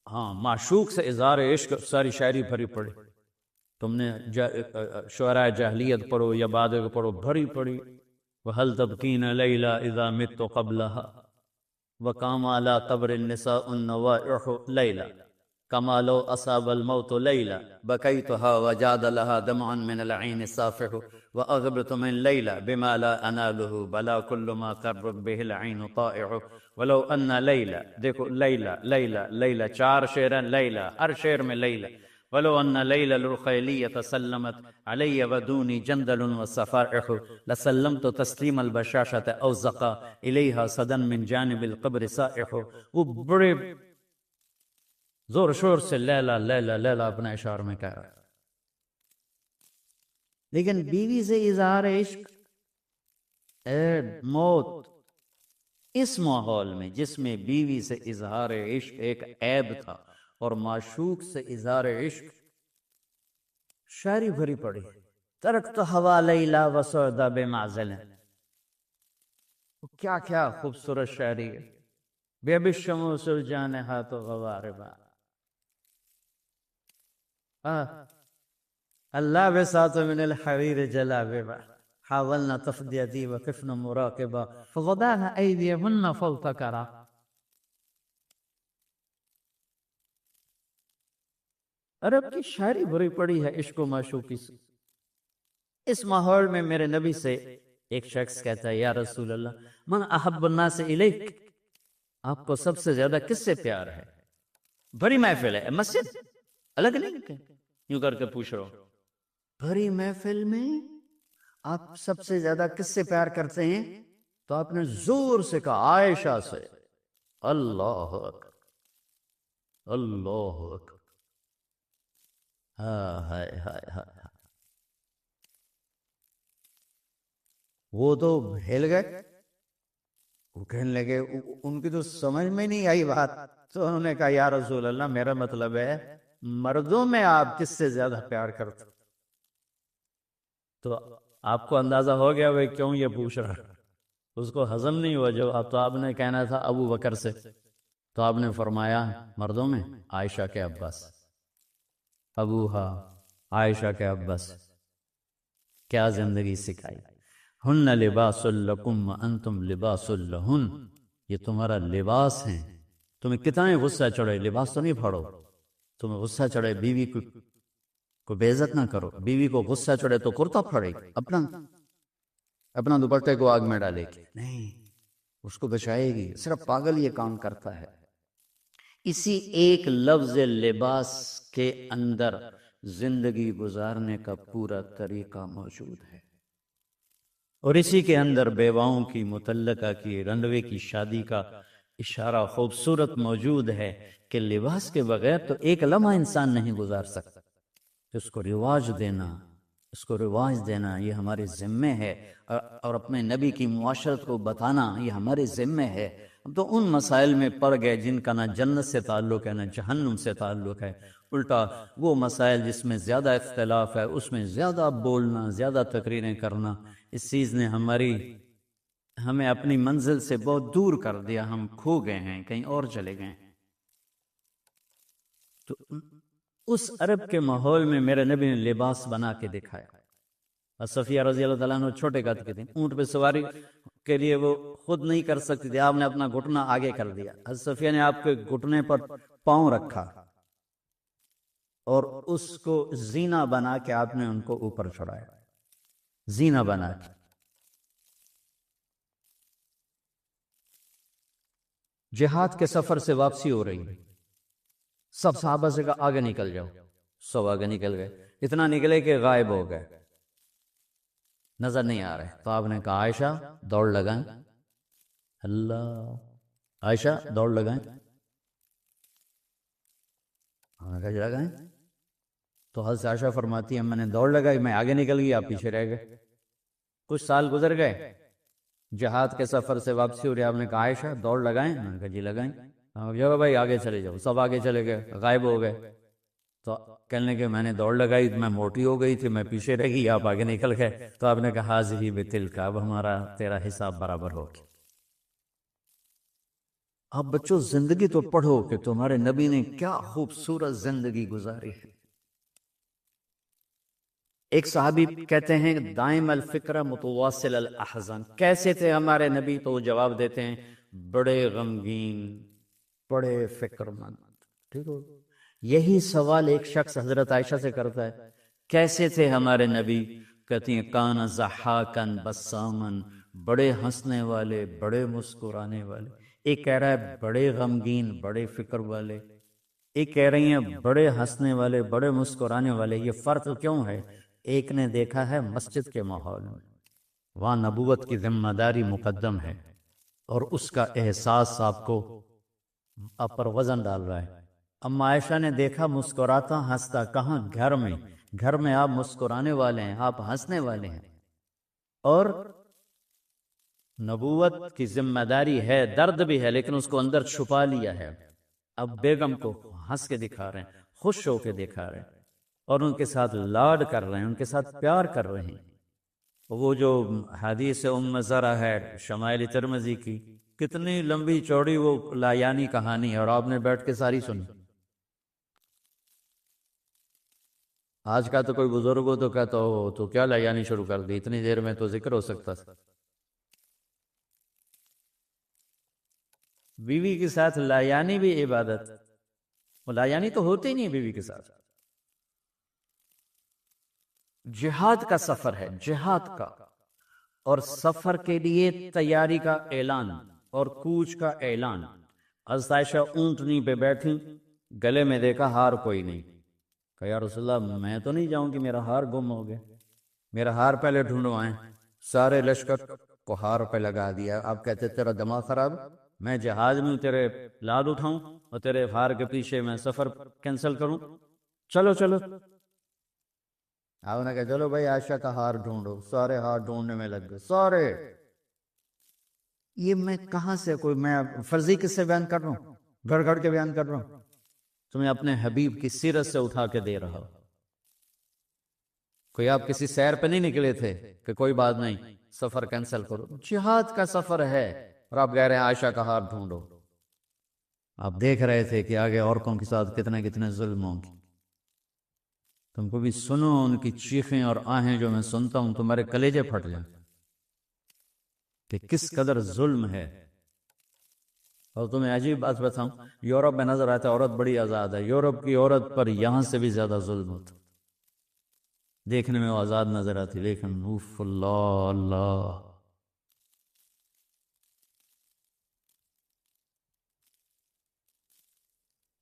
ہاں، معشوق سے اظہار عشق ساری شاعری بھری پڑی. تم نے شعراء جاہلیت پڑھو یا بعد کو پڑھو، بھری پڑی. وَهَلْ تَبْكِينَ لَيْلَا إِذَا مِتُّ قَبْلَهَا وَقَامَ عَلَى قَبْرِ النِّسَاءُ النَّوَائِحُ لَيْلًا كَمَا لَوْ أَصَابَ الْمَوْتُ لَيْلًا بَكَيْتُهَا وَجَادَ لَهَا دَمْعًا مِنَ الْعَيْنِ الصَّافِحُ وَأَغْبِطُ مِنْ لَيْلًا بِمَا لَا أَنَالُهُ بَلَا كُلُّ مَا قَرَّتْ بِهِ الْعَيْنُ طَائِعُ وَلَوْ أَنَّ لَيْلًا. دیکھو لیلہ لیلہ لیلہ 4 شعر ہیں، لیلہ ہر شعر میں لیلہ. وَلَوْ أَنَّ لَيْلَ الْخَيْلِيَّةَ سَلَّمَتْ عَلَيَّ وَدُونِي جَنْدَلٌ وَصَفَائِحُ لَسَلَّمْتُ تَسْلِيمَ الْبَشَاشَةَ أَوْ زَقَى إِلَيْهَا صَدًا مِنْ جَانِبِ الْقَبْرِ سَائِحُ. وہ بڑے زور شور سے لیلہ لیلہ لیلہ اپنے اشعار میں کہہ رہا ہے. لیکن بیوی سے اظہار عشق، موت، اس ماحول میں جس میں بیوی سے اظہار عشق ایک عیب تھا اور معشوق سے اظہار عشق، شاعری بھری پڑی. ترکت ہوا لیلا وسعدا بمعزل، کیا کیا خوبصورت شاعری ہے. بے الشموس الجانحات غواربا، اللہ بساط من الحریر جلاببا حاولنا تفدیتی وقفنا مراقبا فغداها ایدیهن فالتکرا. عرب کی شاعری بھری پڑی ہے عشق و معشوقی سے. اس ماحول میں میرے نبی سے ایک شخص کہتا ہے یا رسول اللہ من احب الناس الیک، آپ کو سب سے زیادہ کس سے پیار ہے؟ بڑی محفل ہے، مسجد الگ نہیں کہ یوں کر کے پوچھ رہا ہوں. بھری محفل میں آپ سب سے زیادہ کس سے پیار کرتے ہیں؟ تو آپ نے زور سے کہا عائشہ سے. اللہ اکبر، اللہ اکبر. ہائے ہائے ہائے ہائے. وہ تو ہل گئے، وہ کہنے لگے، ان کی تو سمجھ میں نہیں آئی بات. تو انہوں نے کہا یا رسول اللہ، میرا مطلب ہے مردوں میں آپ کس سے زیادہ پیار کرتے؟ تو آپ کو اندازہ ہو گیا وہ کیوں یہ پوچھ رہا. اس کو ہضم نہیں ہوا جواب. تو آپ نے کہنا تھا ابو بکر سے، تو آپ نے فرمایا مردوں میں عائشہ کے عباس. ابوہا عائشہ کے عباس. کیا زندگی سکھائی. ہن لباس لکم وانتم لباس لہن، یہ تمہارا لباس ہیں. تمہیں کتنا غصہ چڑھے لباس تو نہیں پھاڑو. تمہیں غصہ چڑھے بیوی کو بے عزت نہ کرو. بیوی کو غصہ چڑھے تو کرتا پھاڑے گی، اپنا دوپٹے کو آگ میں ڈالے گی نہیں، اس کو بچائے گی. صرف پاگل یہ کام کرتا ہے. اسی ایک لفظ لباس کے اندر زندگی گزارنے کا پورا طریقہ موجود ہے، اور اسی کے اندر بیواؤں کی، مطلقہ کی، رندوے کی شادی کا اشارہ خوبصورت موجود ہے کہ لباس کے بغیر تو ایک لمحہ انسان نہیں گزار سکتا. اس کو رواج دینا یہ ہمارے ذمے ہے، اور اپنے نبی کی معاشرت کو بتانا یہ ہمارے ذمے ہے. اب تو ان مسائل میں پڑ گئے جن کا نہ جنت سے تعلق ہے نہ جہنم سے تعلق ہے. الٹا وہ مسائل جس میں زیادہ اختلاف ہے اس میں زیادہ بولنا، زیادہ تقریریں کرنا، اس چیز نے ہمیں اپنی منزل سے بہت دور کر دیا. ہم کھو گئے ہیں، کہیں اور چلے گئے. تو اس عرب کے ماحول میں میرے نبی نے لباس بنا کے دکھایا. صفیہ رضی اللہ تعالیٰ عنہ چھوٹے قد کے تھے، اونٹ پہ سواری کے لیے وہ خود نہیں کر سکتی تھی. آپ نے اپنا گھٹنا آگے کر دیا. حضرت صفیہ نے آپ کے گھٹنے پر پاؤں رکھا اور اس کو زینہ بنا کے آپ نے ان کو اوپر چڑھایا. زینہ بنا کے. جہاد کے سفر سے واپسی ہو رہی ہے. سب صحابہ سے کہا آگے نکل جاؤ. سب آگے نکل گئے. اتنا نکلے کہ غائب ہو گئے، نظر نہیں آ رہے. تو آپ نے کہا عائشہ دوڑ لگائیں. اللہ، عائشہ دوڑ لگائیں. لگائیں. تو حضرت عائشہ فرماتی ہے میں نے دوڑ لگائی، میں آگے نکل گئی، آپ پیچھے رہ گئے. کچھ سال گزر گئے، جہاد کے سفر سے واپسی ہو رہی. آپ نے کہا عائشہ دوڑ لگائیں. میں نے کہا جی لگائیں. جاؤ بھائی آگے چلے جاؤ. سب آگے چلے گئے، غائب ہو گئے. تو کہنے کہ میں نے دوڑ لگائی، میں موٹی ہو گئی تھی، میں پیچھے رہ گئی، آپ آگے نکل گئے. تو آپ نے کہا حاضی بتلک، اب ہمارا تیرا حساب برابر ہو گیا. آپ بچوں زندگی تو پڑھو کہ تمہارے نبی نے کیا خوبصورت زندگی گزاری ہے. ایک صحابی کہتے ہیں دائم الفکر متواصل الاحزان. کیسے تھے ہمارے نبی؟ تو وہ جواب دیتے ہیں بڑے غمگین، بڑے فکر مند. ٹھیک ہو. یہی سوال ایک شخص حضرت عائشہ سے کرتا ہے کیسے تھے ہمارے نبی؟ کہتی ہیں کان ضحاکن بسامن، بڑے ہنسنے والے، بڑے مسکرانے والے. ایک کہہ رہا ہے بڑے غمگین، بڑے فکر والے. ایک کہہ رہی ہیں بڑے ہنسنے والے، بڑے مسکرانے والے. یہ فرق کیوں ہے؟ ایک نے دیکھا ہے مسجد کے ماحول میں، وہاں نبوت کی ذمہ داری مقدم ہے اور اس کا احساس آپ کو آپ پر وزن ڈال رہا ہے. اما عائشہ نے دیکھا مسکراتا ہنستا. کہاں؟ گھر میں. گھر میں آپ مسکرانے والے ہیں، آپ ہنسنے والے ہیں، اور نبوت کی ذمہ داری ہے، درد بھی ہے، لیکن اس کو اندر چھپا لیا ہے. اب بیگم کو ہنس کے دکھا رہے ہیں، خوش ہو کے دکھا رہے ہیں، اور ان کے ساتھ لاڈ کر رہے ہیں، ان کے ساتھ پیار کر رہے ہیں. وہ جو حدیث ام زرع ہے شمائل ترمذی کی، کتنی لمبی چوڑی وہ لایانی کہانی ہے، اور آپ نے بیٹھ کے ساری سنی. آج کا تو کوئی بزرگ ہو تو کہتا ہو تو کیا لایانی شروع کر دی، اتنی دیر میں تو ذکر ہو سکتا تھا. بیوی کے ساتھ لایانی بھی عبادت. وہ لایانی تو ہوتی نہیں بیوی کے ساتھ. جہاد کا سفر ہے، جہاد کا، اور سفر کے لیے تیاری کا اعلان اور کوچ کا اعلان. حضرت عائشہ اونٹنی پہ بیٹھی، گلے میں دیکھا ہار کوئی نہیں. کہ یا رسول اللہ میں تو نہیں جاؤں کہ میرا ہار گم ہو گیا، میرا ہار پہلے ڈھونڈوائیں۔ سارے لشکر کو ہار پہ لگا دیا۔ آپ کہتے تیرا دماغ خراب، میں جہاز میں تیرے لاد اٹھاؤں اور تیرے ہار کے پیچھے میں سفر کینسل کروں؟ چلو چلو۔ آپ نے کہا چلو بھائی عائشہ کا ہار ڈھونڈو۔ سارے ہار ڈھونڈنے میں لگ گئے سارے۔ یہ میں کہاں سے کوئی میں فرضی کس سے بیان کر رہا ہوں؟ گھڑ گھڑ کے بیان کر رہا ہوں؟ تمہیں اپنے حبیب کی سیرت سے اٹھا کے دے رہا ہوں۔ کوئی آپ کسی سیر پہ نہیں نکلے تھے کہ کوئی بات نہیں سفر کینسل کرو، جہاد کا سفر ہے اور آپ کہہ رہے ہیں عائشہ کا ہار ڈھونڈو۔ آپ دیکھ رہے تھے کہ آگے عورتوں کے ساتھ کتنے کتنے ظلم ہوں گے۔ تم کو بھی سنو ان کی چیخیں اور آہیں جو میں سنتا ہوں تمہارے کلیجے پھٹ جائیں کہ کس قدر ظلم ہے۔ اور تمہیں عجیب بات بتاؤں، یورپ میں نظر آتا ہے عورت بڑی آزاد ہے، یورپ کی عورت پر یہاں سے بھی زیادہ ظلم ہوتا، دیکھنے میں وہ آزاد نظر آتی، لیکن اوف اللہ اللہ۔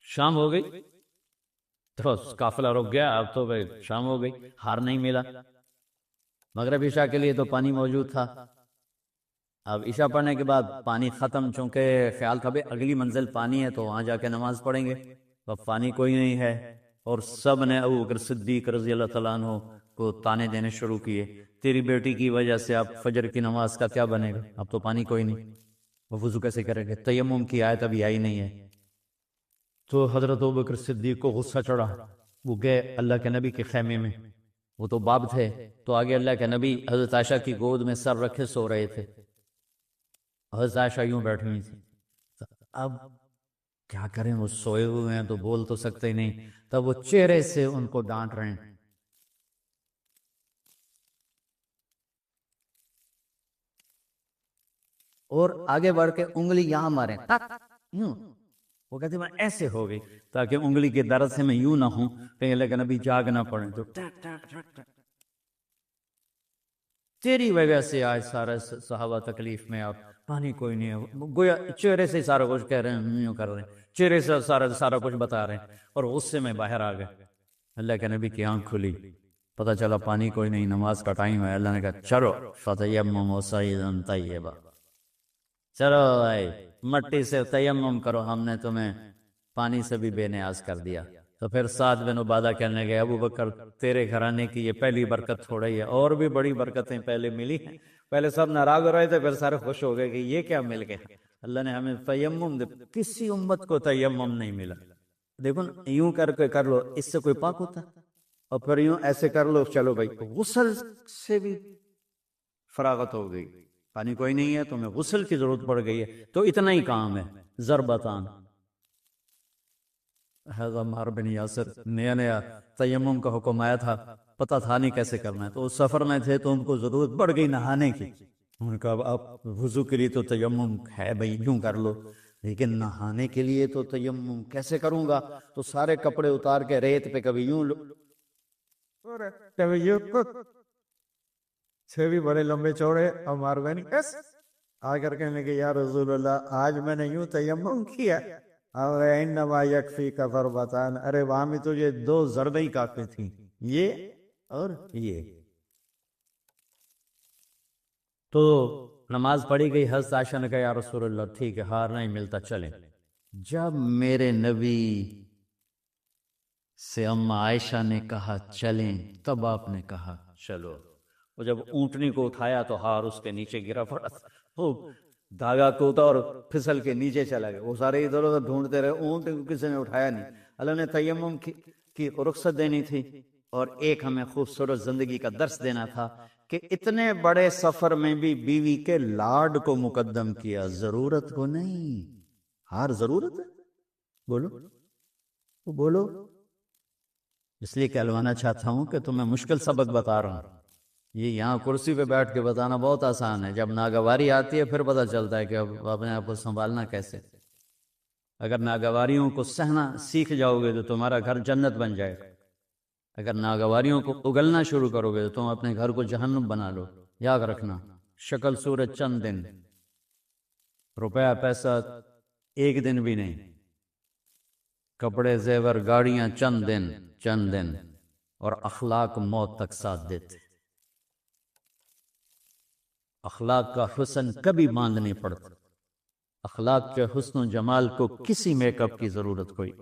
شام ہو گئی تو قافلہ رک گیا، اب تو بھائی شام ہو گئی، ہار نہیں ملا۔ مغرب عشاء کے لیے تو پانی موجود تھا، اب عشاء پڑھنے کے بعد پانی ختم، چونکہ خیال تھا بھائی اگلی منزل پانی ہے تو وہاں جا کے نماز پڑھیں گے، اب پانی کوئی نہیں ہے، اور سب نے ابو بکر صدیق رضی اللہ تعالیٰ عنہ کو تانے دینے شروع کیے، تیری بیٹی کی وجہ سے اب فجر کی نماز کا کیا بنے گا، اب تو پانی کوئی نہیں، وہ وضو کیسے کریں گے، تیمم کی آیت ابھی آئی نہیں ہے۔ تو حضرت ابو بکر صدیق کو غصہ چڑھا، وہ گئے اللہ کے نبی کے خیمے میں، وہ تو باب تھے، تو آگے اللہ کے نبی حضرت عائشہ کی گود میں سر رکھے سو رہے تھے، حضرت عائشہ یوں بیٹھی ہوئی تھی۔ اب کیا کریں، وہ سوئے ہوئے ہیں تو بول تو سکتے ہی نہیں، تب وہ چہرے سے ان کو ڈانٹ رہے ہیں۔ اور آگے بڑھ کے انگلی یہاں مارے، یوں، وہ کہتے میں ایسے ہو گئی تاکہ انگلی کے درد سے میں یوں نہ ہوں کہیں اللہ کے نبی جاگ نہ پڑے، تو تیری وجہ سے آج سارا صحابہ تکلیف میں، آپ پانی کوئی نہیں ہے، گویا چہرے سے سارا کچھ کہہ رہے ہیں، یوں کر رہے ہیں، چہرے سے سارا کچھ بتا رہے ہیں، اور غصے میں باہر آ گئے۔ اللہ کے نبی کی آنکھ کھلی، پتہ چلا پانی کوئی نہیں، نماز کا ٹائم ہے۔ اللہ نے کہا چلو فتیمموا صعیدا طیبا، چلو بھائی مٹی سے تیمم کرو، ہم نے تمہیں پانی سے بھی بے نیاز کر دیا۔ تو پھر سعد بن عبادہ کہنے گئے ابو بکر تیرے گھرانے کی یہ پہلی برکت تھوڑا ہی ہے، اور بھی بڑی برکتیں پہلے ملی ہیں، پہلے سب ناراض ہو رہے تھے، پھر سارے خوش ہو گئے کہ یہ کیا مل گیا، اللہ نے ہمیں تیمم دے، کسی امت کو تیمم نہیں ملا۔ دیکھو یوں کر کے کر لو، اس سے کوئی پاک ہوتا، اور پھر یوں ایسے کر لو، چلو بھائی غسل سے بھی فراغت ہو گئی، پانی کوئی نہیں ہے تو ہمیں غسل کی ضرورت پڑ گئی ہے، تو اتنا ہی کام ہے، ضربتان۔ حضرت عمار بن یاسر نیا نیا تیمم کا حکم آیا تھا، پتہ تھا نہیں کیسے کرنا ہے، تو اس سفر میں تھے تو ان کو ضرورت پڑ گئی نہانے کی، انہوں نے کہا آپ وضو کے لیے تو تیمم ہے بھائی، یوں کر لو، لیکن نہانے کے لیے تو تیمم کیسے کروں گا، تو سارے کپڑے اتار کے ریت پہ کبھی یوں کبھی یوں، بھی بڑے لمبے چوڑے، عمار بن یاسر آ کر کہنے لگے یا رسول اللہ آج میں نے یوں تیمم کیا، انما یکفیک ضربتان، ارے وہاں میں تجھے 2 ضربیں ہی کافی تھیں، یہ اور یہ۔ تو نماز پڑھی گئی، حضرت عائشہ نے کہا یا رسول اللہ ٹھیک ہے ہار نہیں ملتا چلیں۔ جب میرے نبی سے اما عائشہ نے کہا چلیں، تب آپ نے کہا چلو۔ وہ جب اونٹنی کو اٹھایا تو ہار اس کے نیچے گرا پڑا، وہ دھاگا کوتا اور پھسل کے نیچے چلا گیا، وہ سارے ادھر ادھر ڈھونڈتے رہے، اونٹ کسی نے اٹھایا نہیں۔ اللہ نے تیمم کی رخصت دینی تھی، اور ایک ہمیں خوبصورت زندگی کا درس دینا تھا کہ اتنے بڑے سفر میں بھی بیوی کے لاڈ کو مقدم کیا، ضرورت کو نہیں۔ ہار ضرورت ہے، بولو وہ بولو، اس لیے کہلوانا چاہتا ہوں کہ تمہیں مشکل سبق بتا رہا ہوں، یہ یہاں کرسی پہ بیٹھ کے بتانا بہت آسان ہے، جب ناگواری آتی ہے پھر پتہ چلتا ہے کہ اب اپنے آپ کو سنبھالنا کیسے۔ اگر ناگواریوں کو سہنا سیکھ جاؤ گے تو تمہارا گھر جنت بن جائے گا، اگر ناگواریوں کو اگلنا شروع کرو گے تو تم اپنے گھر کو جہنم بنا لو۔ یاد رکھنا، شکل صورت چند دن، روپیہ پیسہ ایک دن بھی نہیں، کپڑے زیور گاڑیاں چند دن، چند دن، اور اخلاق موت تک ساتھ دیتے۔ اخلاق کا حسن کبھی باندھ نہیں پڑتا، اخلاق کے حسن و جمال کو کسی میک اپ کی ضرورت کوئی